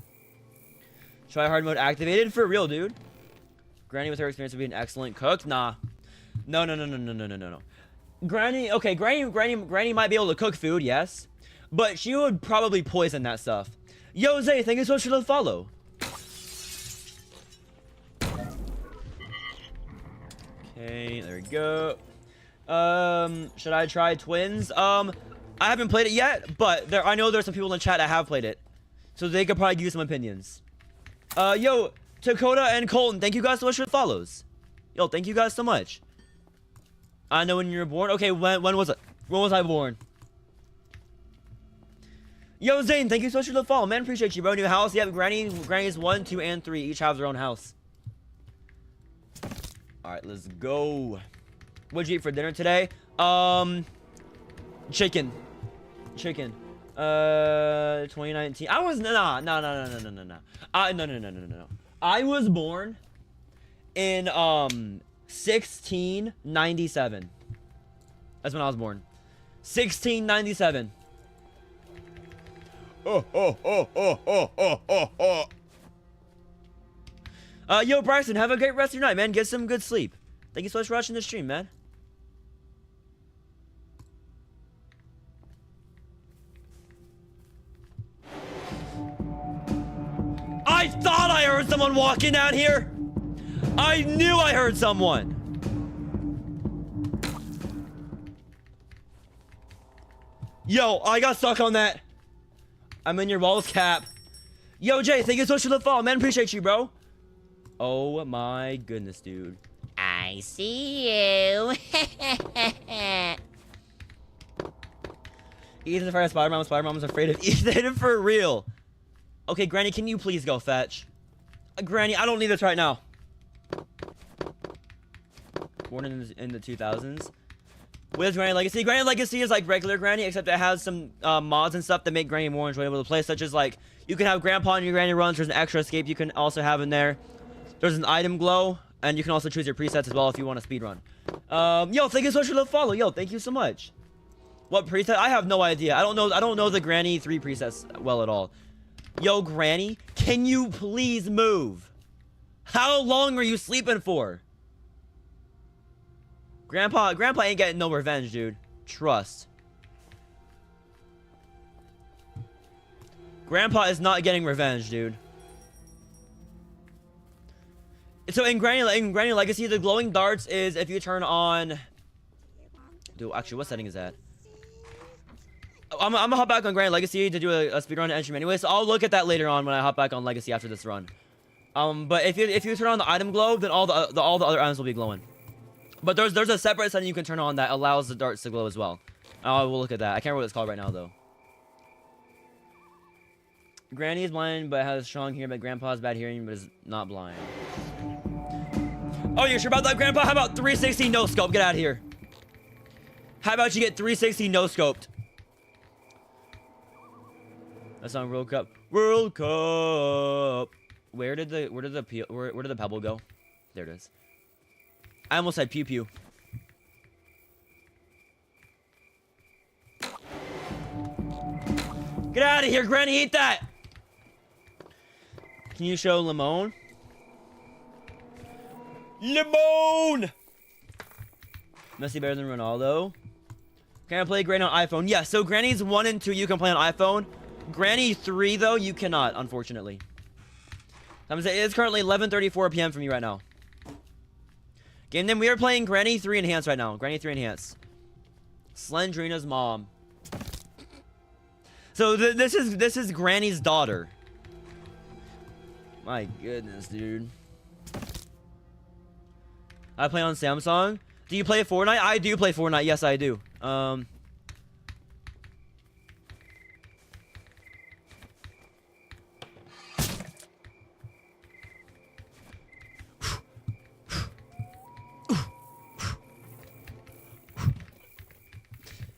Try hard mode activated for real, dude. Granny with her experience would be an excellent cook. Nah. No. Granny, okay, Granny might be able to cook food, yes. But she would probably poison that stuff. Yo, Zay, thank you so much for the follow. Okay, there we go. Should I try Twins? I haven't played it yet, but I know there's some people in the chat that have played it. So they could probably give you some opinions. Yo, Dakota and Colton, thank you guys so much for the follows. Yo, thank you guys so much. I know when you were born. Okay, when was it? When was I born? Yo, Zane, thank you so much for the follow, man. Appreciate you, bro. New house. Yep, Granny's 1, 2, and 3 each have their own house. All right, let's go. What'd you eat for dinner today? Chicken. 2019. I was no. I was born in 1697. That's when I was born. 1697. Yo, Bryson, have a great rest of your night, man. Get some good sleep. Thank you so much for watching the stream, man. I thought I heard someone walking out here. I knew I heard someone. Yo, I got stuck on that. I'm in your walls, Cap. Yo, Jay, thank you so much for the follow, man. Appreciate you, bro. Oh my goodness, dude. I see you. Ethan's afraid of Spider-Man. Spider-Man was afraid of Ethan for real. Okay, Granny, can you please go fetch? Granny, I don't need this right now. Born in the 2000s. What is Granny Legacy? Granny Legacy is like regular Granny, except it has some mods and stuff that make Granny more enjoyable to play, such as like, you can have Grandpa and your Granny runs. There's an extra escape you can also have in there. There's an item glow, and you can also choose your presets as well if you want to speedrun. Yo, thank you so much for the follow. Yo, thank you so much. What preset? I have no idea. I don't know the Granny 3 presets well at all. Yo, Granny, can you please move? How long are you sleeping for? Grandpa ain't getting no revenge, dude. Trust. Grandpa is not getting revenge, dude. So in Granny Legacy, the glowing darts is if you turn on... Dude, actually, what setting is that? I'm gonna hop back on Granny Legacy to do a speedrun entry anyway, so I'll look at that later on when I hop back on Legacy after this run. But if you turn on the item glow, then all the other items will be glowing. But there's a separate setting you can turn on that allows the darts to glow as well. Oh, we'll look at that. I can't remember what it's called right now, though. Granny is blind, but has strong hearing, but Grandpa's bad hearing, but is not blind. Oh, you're sure about that, Grandpa? How about 360 no scope? Get out of here. How about you get 360 no scoped? That's on World Cup. World Cup. Where did the pebble go? There it is. I almost said pew pew. Get out of here, Granny. Eat that. Can you show Limon? Limon! Messi better than Ronaldo. Can I play Granny on iPhone? Yeah, so Granny's 1 and 2 you can play on iPhone. Granny 3 though, you cannot, unfortunately. It's currently 11:34 p.m. for me right now. Game name, we are playing Granny 3 Enhanced right now. Granny 3 Enhanced. Slendrina's mom. So this is Granny's daughter. My goodness, dude. I play on Samsung. Do you play Fortnite? I do play Fortnite. Yes, I do.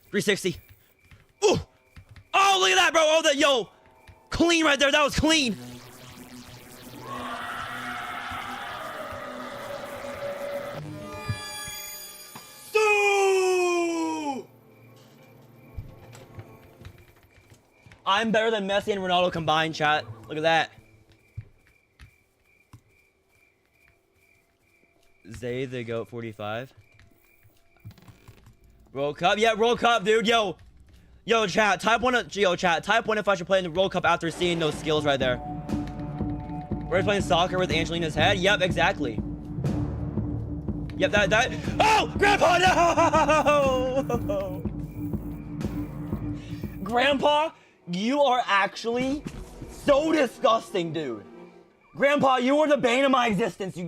360. Ooh! Oh, look at that, bro! Oh, yo! Clean right there. That was clean. I'm better than Messi and Ronaldo combined, chat. Look at that. Zay the GOAT 45. World Cup? Yeah, World Cup, dude. Yo, chat. Type one if I should play in the World Cup after seeing those skills right there. We're playing soccer with Angelina's head? Yep, exactly. Yep, that. Oh! Grandpa, no! Grandpa, you are actually so disgusting, dude. Grandpa, you are the bane of my existence.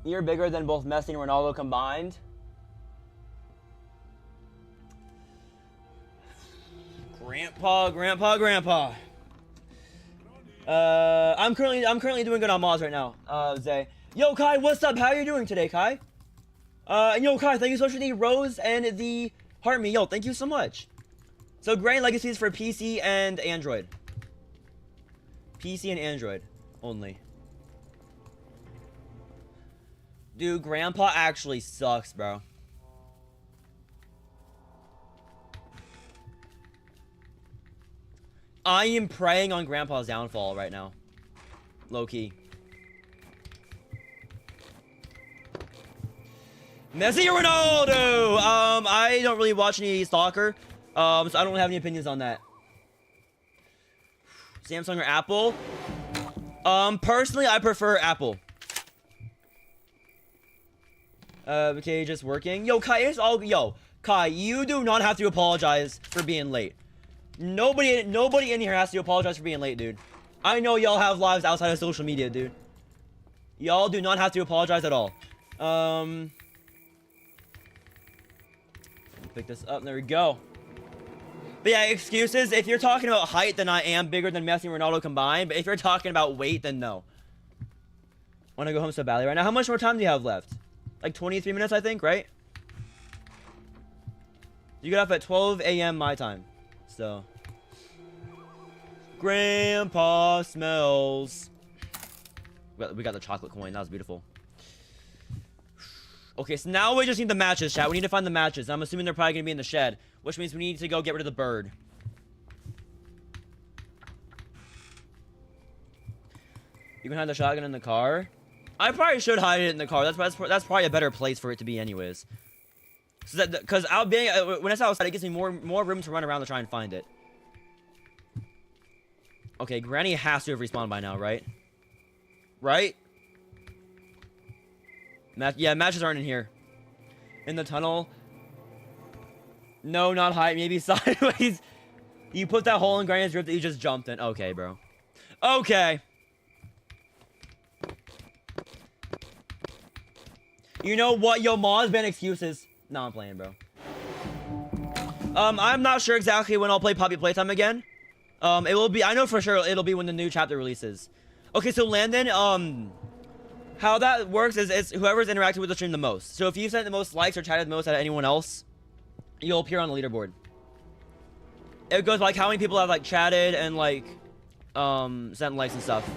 You're bigger than both Messi and Ronaldo combined. Grandpa. I'm currently doing good on mods right now. Zay. Yo, Kai, what's up? How are you doing today, Kai? Yo, Kai, thank you so much for the rose and the heart me. Yo, thank you so much. So, Granny Legacy is for PC and Android. PC and Android only. Dude, Grandpa actually sucks, bro. I am preying on Grandpa's downfall right now. Low-key. Messi or Ronaldo? I don't really watch any soccer. So I don't really have any opinions on that. Samsung or Apple? Personally, I prefer Apple. Okay, just working. Yo, Kai, Kai, you do not have to apologize for being late. Nobody in here has to apologize for being late, dude. I know y'all have lives outside of social media, dude. Y'all do not have to apologize at all. Pick this up. There we go. But yeah, excuses. If you're talking about height, then I am bigger than Messi and Ronaldo combined. But if you're talking about weight, then no. Want to go home so badly right now. How much more time do you have left? Like 23 minutes, I think, right? You get off at 12 a.m. my time. So. Grandpa smells. We got the chocolate coin. That was beautiful. Okay, so now we just need the matches, chat. We need to find the matches. I'm assuming they're probably going to be in the shed, which means we need to go get rid of the bird. You can hide the shotgun in the car. I probably should hide it in the car. That's probably a better place for it to be anyways. So that, because when it's outside, it gives me more room to run around to try and find it. Okay, Granny has to have respawned by now, right? Right? Yeah, matches aren't in here. In the tunnel. No, not high. Maybe sideways. You put that hole in Granny's roof that you just jumped in. Okay, bro. Okay. You know what? Yo, Ma's been excuses. No, I'm playing, bro. I'm not sure exactly when I'll play Poppy Playtime again. It will be, I know for sure it'll be when the new chapter releases. Okay, so Landon, how that works is it's whoever's interacted with the stream the most. So if you sent the most likes or chatted the most out of anyone else, you'll appear on the leaderboard. It goes by like how many people have like chatted and like, sent likes and stuff.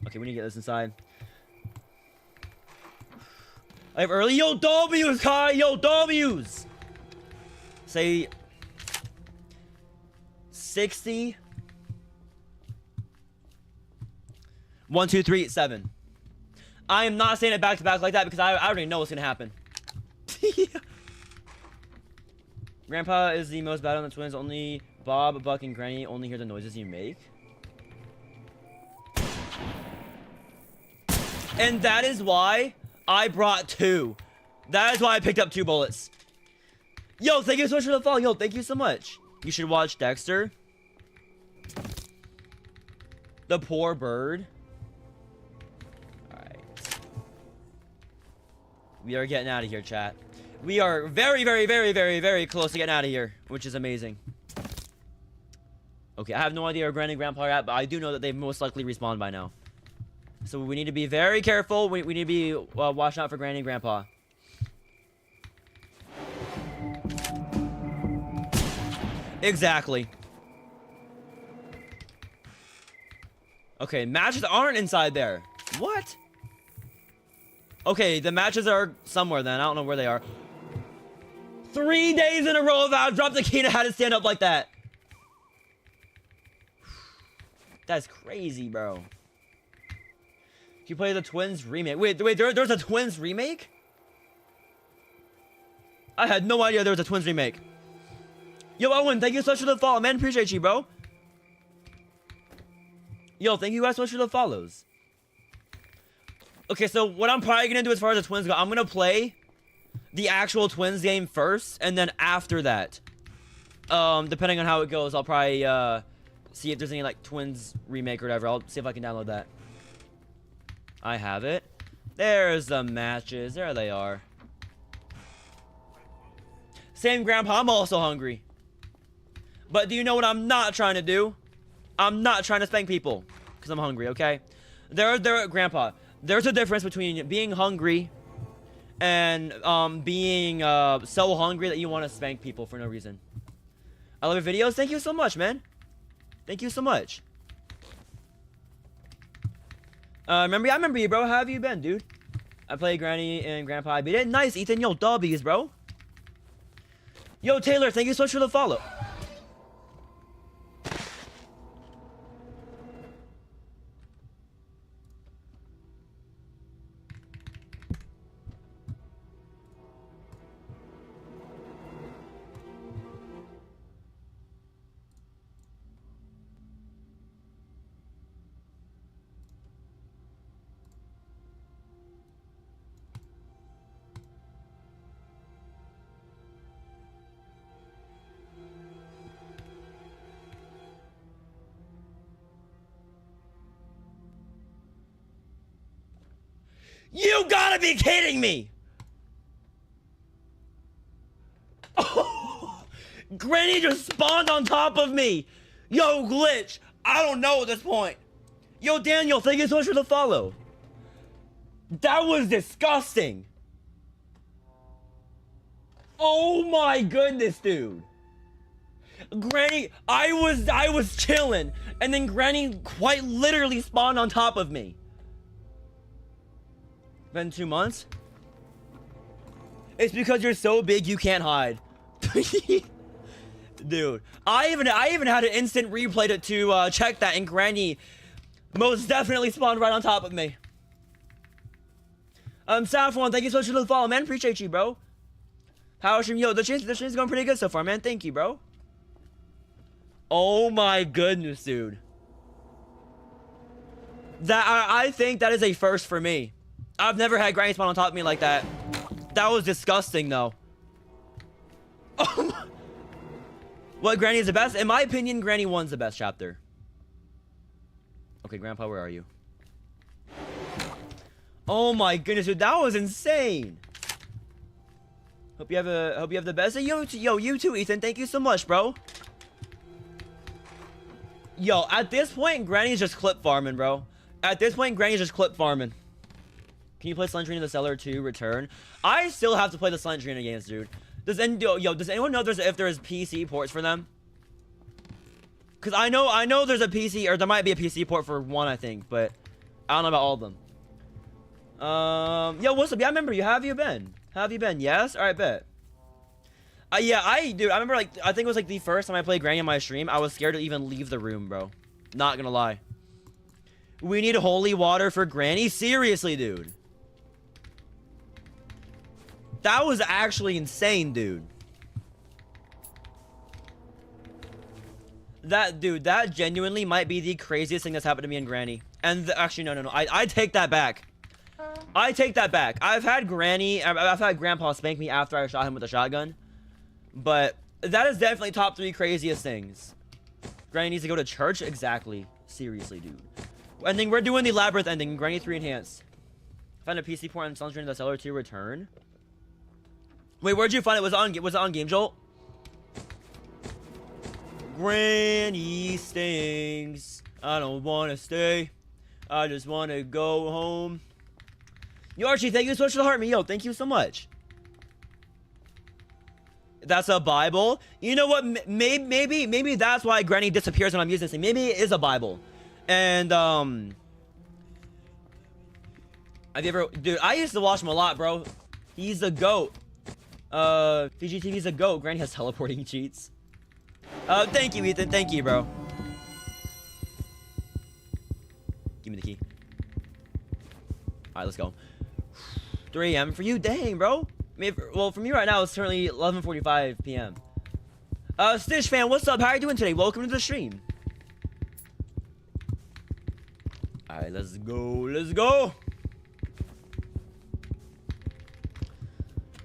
Okay, we need to get this inside. I have early. Yo, W's, Kai. Yo, W's. Say 60. 1, 2, 3, 7. I am not saying it back to back like that because I already know what's gonna happen. Grandpa is the most bad on the twins. Only Bob, Buck, and Granny only hear the noises you make. And that is why I brought 2. That is why I picked up 2 bullets. Yo, thank you so much for the follow. Yo, thank you so much. You should watch Dexter. The Poor Bird. Alright. We are getting out of here, chat. We are very, very, very, very, very close to getting out of here, which is amazing. Okay, I have no idea where Granny and Grandpa are at, but I do know that they've most likely respawned by now. So we need to be very careful. We need to be watching out for Granny and Grandpa. Exactly. Okay, matches aren't inside there. What? Okay, the matches are somewhere then. I don't know where they are. 3 days in a row of I've dropped the key and I had to stand up like that. That's crazy, bro. You play the Twins remake. Wait, there's a Twins remake? I had no idea there was a Twins remake. Yo, Owen, thank you so much for the follow, man. Appreciate you, bro. Yo, thank you guys so much for the follows. Okay, so what I'm probably gonna do as far as the Twins go, I'm gonna play the actual Twins game first, and then after that, depending on how it goes, I'll probably see if there's any like Twins remake or whatever. I'll see if I can download that. I have it. There's the matches. There they are. Same, Grandpa. I'm also hungry. But do you know what I'm not trying to do? I'm not trying to spank people because I'm hungry, okay? Grandpa, there's a difference between being hungry and being so hungry that you want to spank people for no reason. I love your videos. Thank you so much, man. Thank you so much. I remember you, bro. How have you been, dude? I played Granny and Grandpa. I beat it. Nice, Ethan. Yo, W's, bro. Yo, Taylor, thank you so much for the follow. You gotta be kidding me! Oh, Granny just spawned on top of me! Yo, glitch! I don't know at this point. Yo, Daniel, thank you so much for the follow. That was disgusting. Oh my goodness, dude. Granny, I was chilling, and then Granny quite literally spawned on top of me. Been 2 months? It's because you're so big you can't hide. Dude, I even had an instant replay to check that, and Granny most definitely spawned right on top of me. Saffron, thank you so much for the follow, man. Appreciate you, bro. How stream? Yo, the stream's going pretty good so far, man. Thank you, bro. Oh my goodness, dude. That I think that is a first for me. I've never had Granny spawn on top of me like that. That was disgusting, though. Oh my. What, Granny is the best? In my opinion, Granny 1's the best chapter. Okay, Grandpa, where are you? Oh my goodness, dude, that was insane. Hope you have the best. Yo, you too, Ethan. Thank you so much, bro. Yo, at this point, Granny's just clip farming, bro. At this point, Granny's just clip farming. Can you play Slenderman in the Cellar 2 Return? I still have to play the Slenderman games, dude. Does anyone know if there's PC ports for them? Cause I know there's a PC, or there might be a PC port for one, I think, but I don't know about all of them. Yo, what's up? Yeah, I remember you. How have you been? How have you been? Yes? Alright, bet. Yeah, dude, I remember, like, I think it was, like, the first time I played Granny on my stream, I was scared to even leave the room, bro. Not gonna lie. We need holy water for Granny? Seriously, dude. That was actually insane, dude. That genuinely might be the craziest thing that's happened to me and Granny. And actually, no. I take that back. I take that back. I've had Grandpa spank me after I shot him with a shotgun. But that is definitely top 3 craziest things. Granny needs to go to church? Exactly. Seriously, dude. And then we're doing the Labyrinth ending. Granny 3 Enhanced. Find a PC port on Slenderman in the Cellar 2 Return. Wait, where'd you find it? Was it on Game Jolt? Granny stings. I don't want to stay. I just want to go home. Yo, Archie, thank you so much for the heart me. Yo, thank you so much. That's a Bible. You know what? Maybe that's why Granny disappears when I'm using this thing. Maybe it is a Bible. And have you ever, dude? I used to watch him a lot, bro. He's the GOAT. VGTV's a GOAT. Granny has teleporting cheats. Thank you, Ethan. Thank you, bro. Give me the key. All right, let's go. 3 a.m. for you? Dang, bro. I mean, well, for me right now, it's currently 11:45 p.m. Stitch fan, what's up? How are you doing today? Welcome to the stream. All right, let's go. Let's go.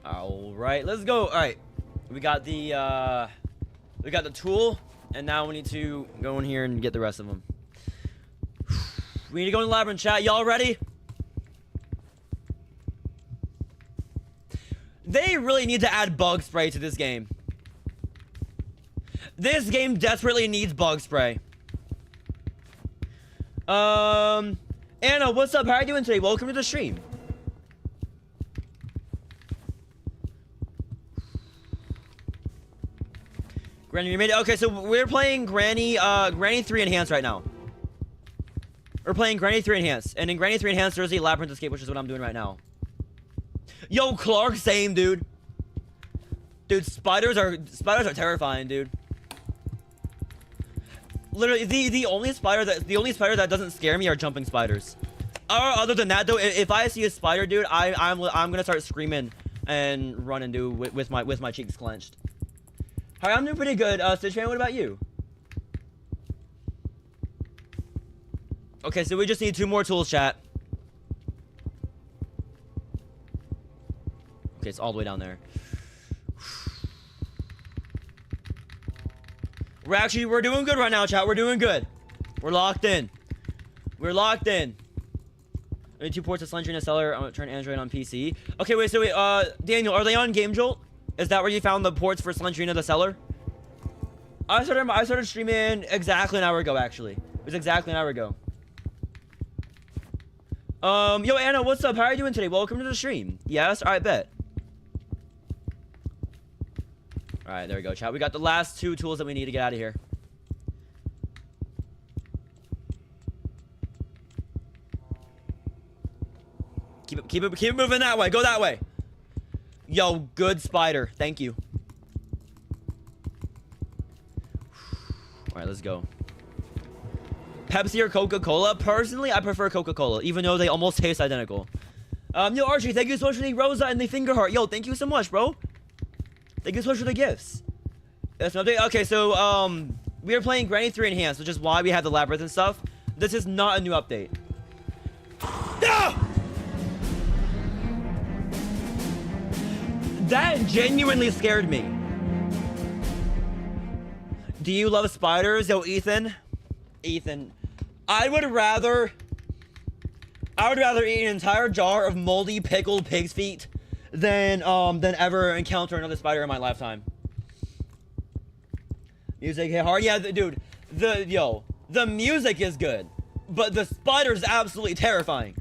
All right, let's go. All right, we got the tool, and now we need to go in here and get the rest of them. We need to go in the labyrinth chat. Y'all ready? They really need to add bug spray to this game. This game desperately needs bug spray. Anna, what's up? How are you doing today? Welcome to the stream. Granny, you made it. Okay, so we're playing Granny 3 Enhanced right now. We're playing Granny 3 Enhanced, and in Granny 3 Enhanced, there's a Labyrinth Escape, which is what I'm doing right now. Yo, Clark, same, dude. Dude, spiders are terrifying, dude. Literally, the only spider that doesn't scare me are jumping spiders. Other than that, though, if I see a spider, dude, I'm gonna start screaming and running, dude, with my cheeks clenched. All right, I'm doing pretty good. Stitch fan, what about you? Okay, so we just need 2 more tools, chat. Okay, it's all the way down there. We're doing good right now, chat. We're doing good. We're locked in. We're locked in. I need 2 ports of Slenderman in the Cellar. I'm gonna turn Android on PC. Okay, wait, so wait, Daniel, are they on Game Jolt? Is that where you found the ports for Slenderman in the Cellar? I started streaming exactly an hour ago, actually. It was exactly an hour ago. Yo, Anna, what's up? How are you doing today? Welcome to the stream. Yes? Alright, bet. Alright, there we go, chat. We got the last 2 tools that we need to get out of here. Keep it moving that way. Go that way. Yo, good spider. Thank you. Alright, let's go. Pepsi or Coca-Cola? Personally, I prefer Coca-Cola, even though they almost taste identical. Yo, Archie, thank you so much for the Rosa and the finger heart. Yo, thank you so much, bro. Thank you so much for the gifts. That's an update. Okay, so, we are playing Granny 3 Enhanced, which is why we have the labyrinth and stuff. This is not a new update. No! That genuinely scared me. Do you love spiders? Yo, Ethan. I would rather eat an entire jar of moldy pickled pig's feet than ever encounter another spider in my lifetime. Music hit hard. Yeah, dude. The music is good, but the spider's absolutely terrifying.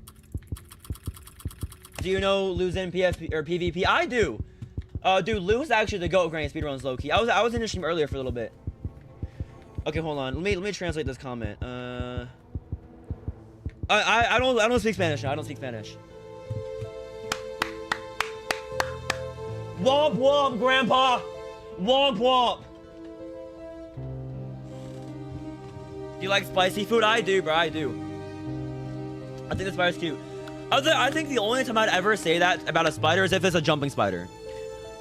Do you know Lou's in PvP or PvP? I do. Dude, Lou's actually the GOAT granny speedruns low key. I was in the stream earlier for a little bit. Okay, hold on. Let me translate this comment. I don't speak Spanish now. I don't speak Spanish. Womp womp, Grandpa. Womp womp. Do you like spicy food? I do, bro. I do. I think the spider's cute. I think the only time I'd ever say that about a spider is if it's a jumping spider.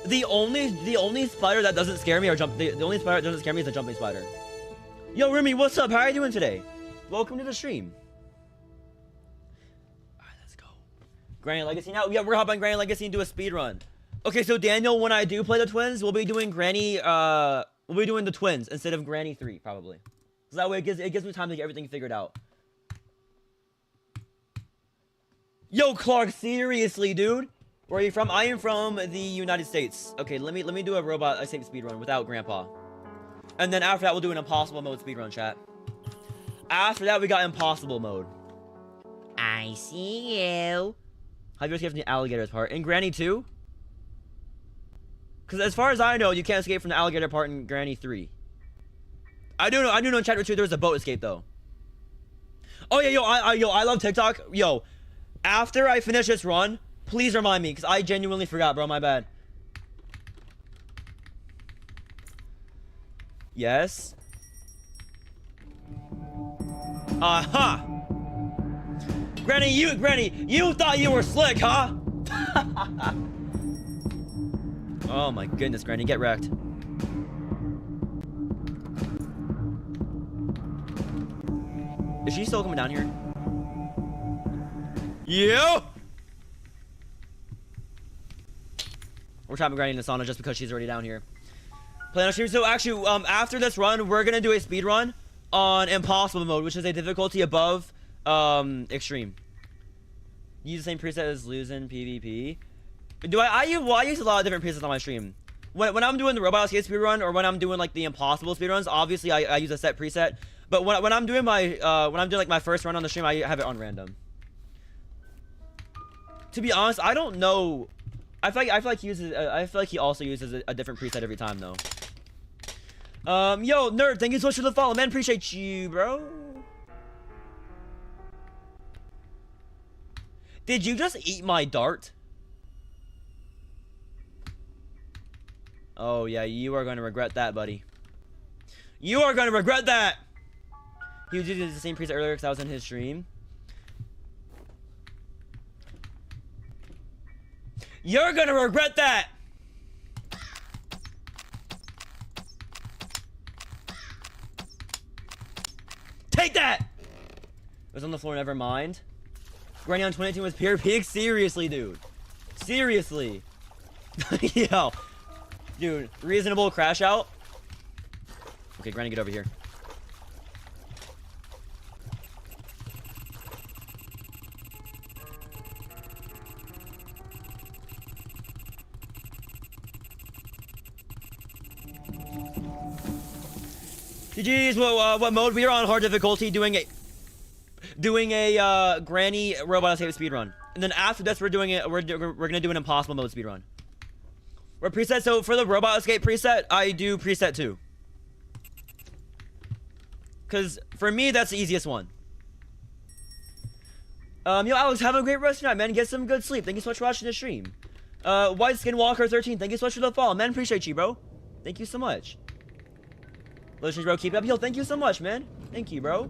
The only spider that doesn't scare me the only spider that doesn't scare me is a jumping spider. Yo, Remy, what's up? How are you doing today? Welcome to the stream. Alright, let's go. Granny Legacy now? Yeah, we're hopping on Granny Legacy and do a speed run. Okay, so Daniel, when I do play the twins, we'll be doing the twins instead of Granny 3, probably. So that way it gives me time to get everything figured out. Yo, Clark, seriously, dude? Where are you from? I am from the United States. Okay, let me do a robot escape speedrun without Grandpa. And then after that, we'll do an impossible mode speedrun, chat. After that, we got impossible mode. I see you. Have you escaped from the alligator's part? In Granny 2? Because as far as I know, you can't escape from the alligator part in Granny 3. I do know in Chapter 2 there was a boat escape, though. Oh, yeah, I love TikTok. Yo, after I finish this run, please remind me, because I genuinely forgot, bro. My bad. Yes. Aha! Granny, you thought you were slick, huh? Oh my goodness, Granny, get wrecked. Is she still coming down here? Yeah! We're trapping Granny in the sauna just because she's already down here. Plan on stream. So actually, after this run, we're gonna do a speed run on impossible mode, which is a difficulty above extreme. Use the same preset as losing PvP. Do I use a lot of different presets on my stream. When I'm doing the robot escape speed run or when I'm doing like the impossible speed runs, obviously I use a set preset. But when I'm doing like my first run on the stream, I have it on random. To be honest, I don't know. I feel like he also uses a different preset every time though. Yo, nerd, thank you so much for the follow, man. Appreciate you, bro. Did you just eat my dart? Oh yeah, you are gonna regret that, buddy. You are gonna regret that. He was using the same preset earlier because I was in his stream. You're gonna regret that! Take that! It was on the floor, never mind. Granny on 2018 was pure pig? Seriously, dude. Seriously. Yo. Dude, reasonable crash out. Okay, Granny, get over here. GG's, what mode? We are on hard difficulty doing a Granny robot escape speedrun. And then after this we're gonna do an impossible mode speedrun. We're preset, so for the robot escape preset, I do preset 2. Cause for me that's the easiest one. Yo Alex, have a great rest of your night, man. Get some good sleep. Thank you so much for watching the stream. White Skinwalker 13, thank you so much for the follow, man. Appreciate you, bro. Thank you so much. Listen, bro, keep it up. Yo, thank you so much, man. Thank you, bro.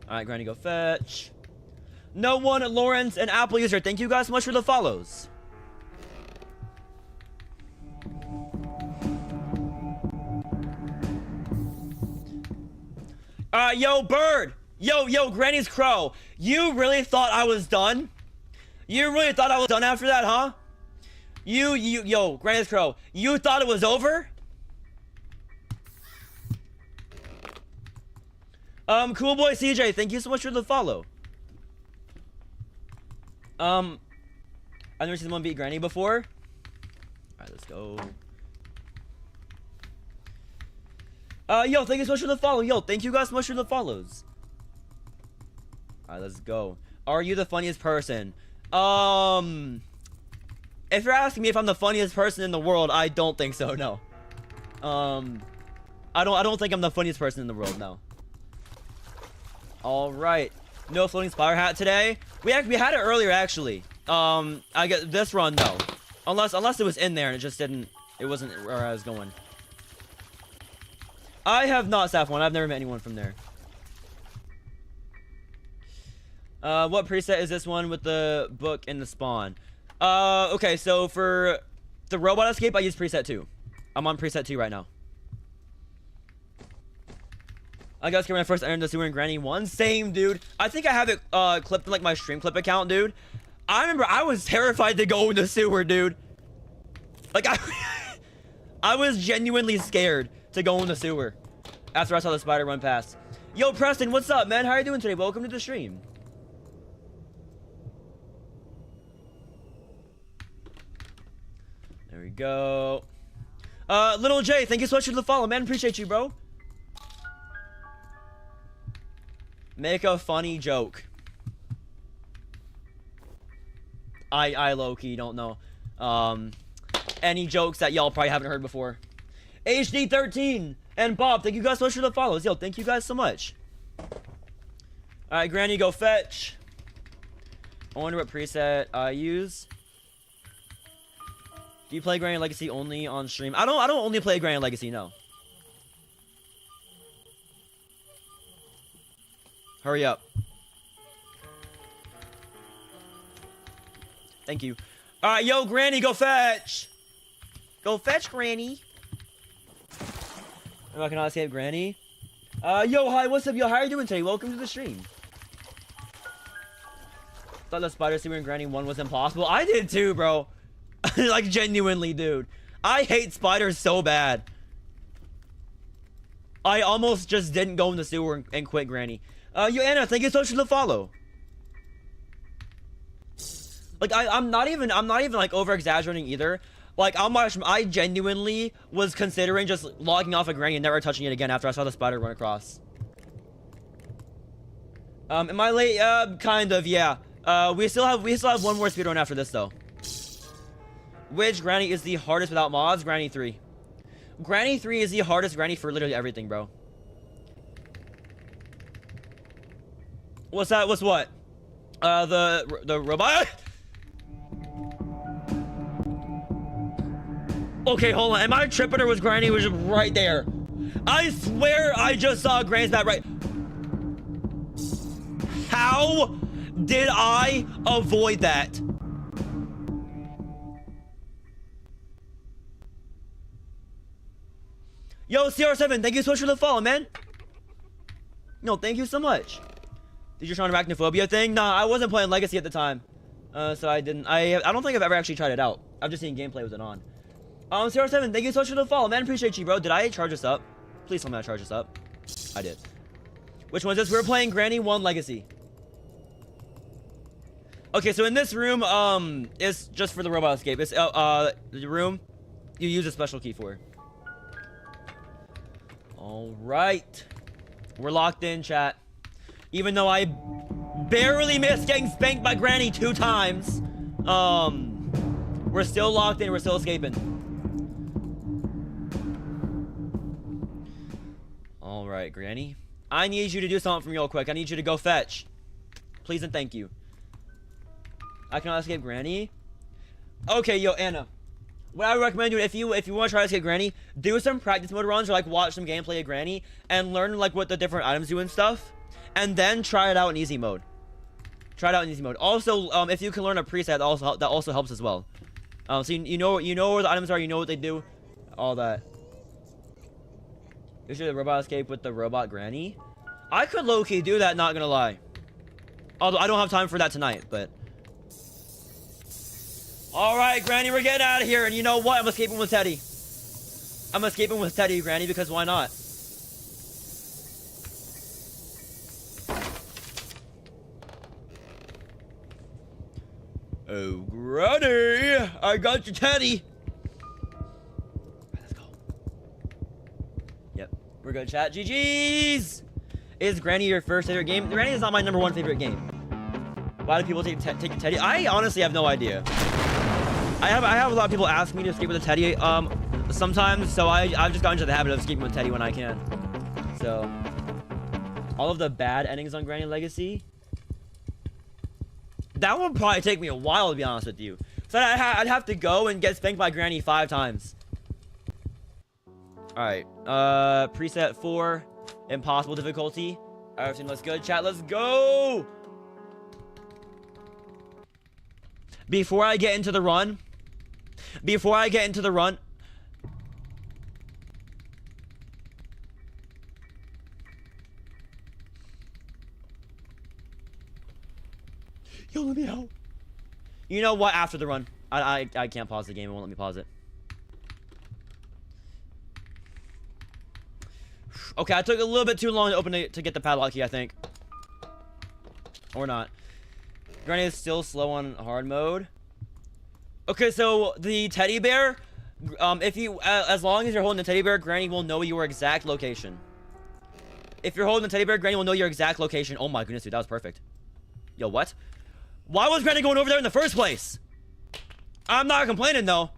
Alright, Granny, go fetch. No one, Lawrence, and Apple user. Thank you guys so much for the follows. Yo, Bird. Yo, Granny's Crow. You really thought I was done? You really thought I was done after that, huh? Yo, Granny's Crow, you thought it was over? Cool boy CJ, thank you so much for the follow. I've never seen someone beat Granny before. Alright, let's go. Yo, thank you so much for the follow. Yo, thank you guys so much for the follows. Alright, let's go. Are you the funniest person? If you're asking me if I'm the funniest person in the world, I don't think so, no. I don't think I'm the funniest person in the world, no. Alright. No floating spider hat today. We had it earlier, actually. I get this run, though. Unless it was in there and it just didn't... It wasn't where I was going. I have not staffed one. I've never met anyone from there. What preset is this one with the book and the spawn? Okay, so for the robot escape, I use preset 2. I'm on preset 2 right now. I guess when I first entered the sewer in Granny 1. Same, dude. I think I have it clipped in like my stream clip account, dude. I remember I was terrified to go in the sewer, dude. Like I was genuinely scared to go in the sewer after I saw the spider run past. Yo, Preston, what's up, man? How are you doing today? Welcome to the stream. There we go. Little J, thank you so much for the follow, man. Appreciate you, bro. Make a funny joke. I low-key don't know. Any jokes that y'all probably haven't heard before. HD13 and Bob, thank you guys so much for the follows. Yo, thank you guys so much. Alright, Granny, go fetch. I wonder what preset I use. Do you play Granny Legacy only on stream? I don't only play Granny Legacy, no. Hurry up. Thank you. Alright, yo, Granny, go fetch. Go fetch, Granny. I'm not gonna escape Granny. Yo, hi, what's up, yo? How are you doing today? Welcome to the stream. Thought the spider sewer in Granny 1 was impossible. I did too, bro. Like, genuinely, dude. I hate spiders so bad. I almost just didn't go in the sewer and quit Granny. Yo, Anna, thank you so much for the follow. Like, I'm not even like over exaggerating either. Like, I genuinely was considering just logging off of Granny and never touching it again after I saw the spider run across. Am I late? Kind of, yeah. We still have one more speedrun after this though. Which Granny is the hardest without mods? Granny 3. Granny 3 is the hardest Granny for literally everything, bro. What's that? What's what? The robot? Okay, hold on. Am I tripping or was Granny was just right there? I swear I just saw Granny's back right. How did I avoid that? Yo, CR7, thank you so much for the follow, man. No, thank you so much. Did you try an arachnophobia thing? Nah, I wasn't playing Legacy at the time. So I didn't. I don't think I've ever actually tried it out. I've just seen gameplay with it on. CR7, thank you so much for the follow, man. Appreciate you, bro. Did I charge us up? Please tell me I charged us up. I did. Which one is this? We're playing Granny 1 Legacy. Okay, so in this room, it's just for the robot escape. It's, the room you use a special key for. Alright. We're locked in, chat. Even though I barely missed getting spanked by Granny 2 times, we're still locked in. We're still escaping. Alright, Granny. I need you to do something for me real quick. I need you to go fetch. Please and thank you. I cannot escape Granny. Okay, yo, Anna. What I would recommend doing, if you want to try to escape Granny, do some practice mode runs or like watch some gameplay of Granny and learn like what the different items do and stuff, and then try it out in easy mode. Try it out in easy mode. Also, if you can learn a preset, that also helps as well. So you know where the items are, you know what they do, all that. Is there the robot escape with the robot Granny? I could low-key do that, not gonna lie. Although I don't have time for that tonight, but. Alright, Granny, we're getting out of here. And you know what? I'm escaping with Teddy. I'm escaping with Teddy, Granny, because why not? Oh, Granny, I got your teddy. Let's go. Yep, we're good, chat. GG's. Is Granny your first favorite game? Granny is not my #1 favorite game. Why do people take teddy? I honestly have no idea. I have a lot of people ask me to escape with a teddy sometimes, so I've just gotten into the habit of escaping with teddy when I can. So all of the bad endings on Granny Legacy, that would probably take me a while, to be honest with you. So I'd have to go and get spanked by Granny 5 times. Alright, preset 4, impossible difficulty. Everything looks good, chat, let's go! Before I get into the run, yo, let me out. You know what? After the run, I can't pause the game. It won't let me pause it. Okay, I took a little bit too long to open it to get the padlock key, I think. Or not. Granny is still slow on hard mode. Okay, so the teddy bear, if you, as long as you're holding the teddy bear, Granny will know your exact location. If you're holding the teddy bear, Granny will know your exact location. Oh my goodness, dude, that was perfect. Yo, what? Why was Granny going over there in the first place? I'm not complaining though.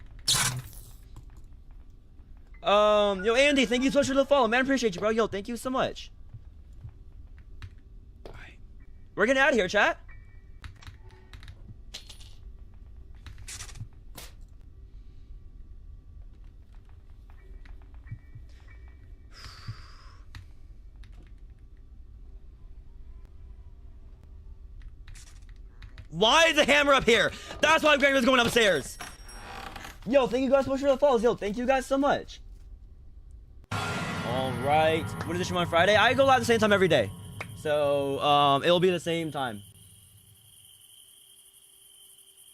Yo, Andy, thank you so much for the follow, man. Appreciate you, bro. Yo, thank you so much. All right, we're getting out of here, chat. Why is the hammer up here? That's why Granny was going upstairs. Yo, thank you guys so much for the follows. Yo, thank you guys so much. All right. What is this stream on Friday? I go live at the same time every day. So, it'll be the same time.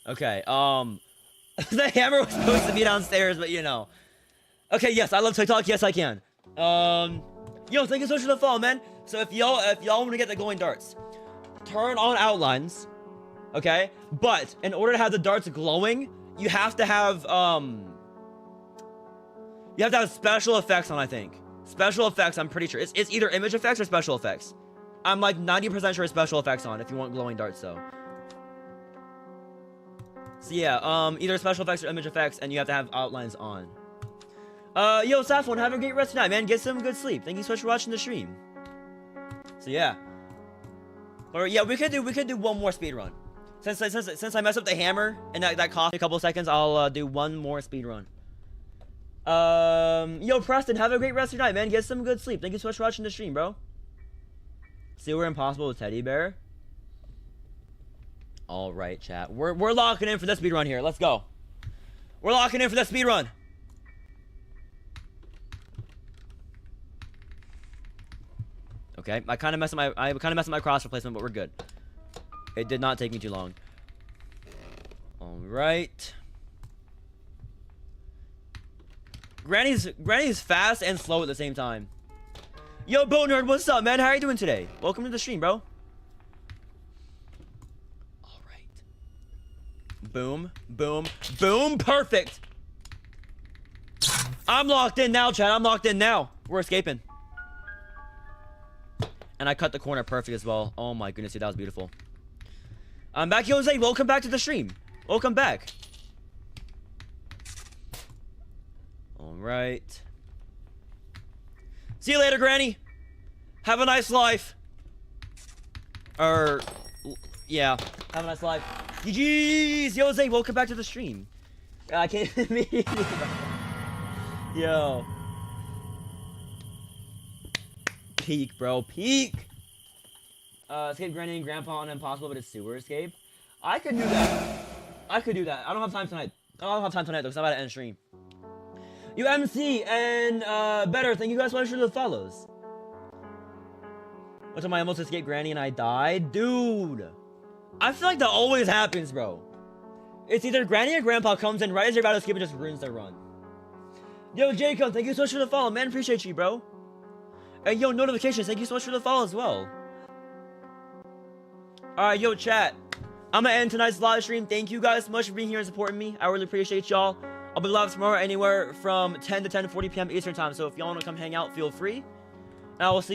Okay, the hammer was supposed to be downstairs, but you know. Okay, yes, I love TikTok. Yes, I can. Yo, thank you so much for the follow, man. So if y'all want to get the glowing darts, turn on outlines. Okay, but in order to have the darts glowing, you have to have special effects on, I think. Special effects, I'm pretty sure. It's either image effects or special effects. I'm like 90% sure it's special effects on if you want glowing darts, though. So yeah, either special effects or image effects, and you have to have outlines on. Yo, Saffron, have a great rest tonight, man. Get some good sleep. Thank you so much for watching the stream. So yeah. Or yeah, we could do one more speed run. Since I messed up the hammer and that cost me a couple of seconds, I'll do one more speed run. Yo, Preston, have a great rest of your night, man. Get some good sleep. Thank you so much for watching the stream, bro. See, we're impossible with teddy bear. All right, chat. We're locking in for the speed run here. Let's go. We're locking in for the speed run. Okay, I kind of messed up my cross replacement, but we're good. It did not take me too long. All right. Granny's fast and slow at the same time. Yo, Bonehard, what's up, man? How are you doing today? Welcome to the stream, bro. All right. Boom, boom, boom. Perfect. I'm locked in now, chat. I'm locked in now. We're escaping. And I cut the corner perfect as well. Oh my goodness, dude, that was beautiful. I'm back, Jose. Welcome back to the stream. Welcome back. All right. See you later, Granny. Have a nice life. Yeah. Have a nice life. GG's, Jose. Welcome back to the stream. I can't immediately. Yo. Peak, bro. Peak. Escape Granny and Grandpa on Impossible, but it's sewer escape. I could do that. I could do that. I don't have time tonight. I don't have time tonight, though, because I'm about to end stream. You MC and Better, thank you guys so much for the follows. What time I almost escaped Granny and I died? Dude. I feel like that always happens, bro. It's either Granny or Grandpa comes in right as you're about to escape and just ruins their run. Yo, Jacob, thank you so much for the follow, man. Appreciate you, bro. And yo, notifications, thank you so much for the follow as well. Alright, yo, chat. I'm gonna end tonight's live stream. Thank you guys so much for being here and supporting me. I really appreciate y'all. I'll be live tomorrow anywhere from 10 to 10:40 p.m. Eastern time. So if y'all want to come hang out, feel free. And I will see you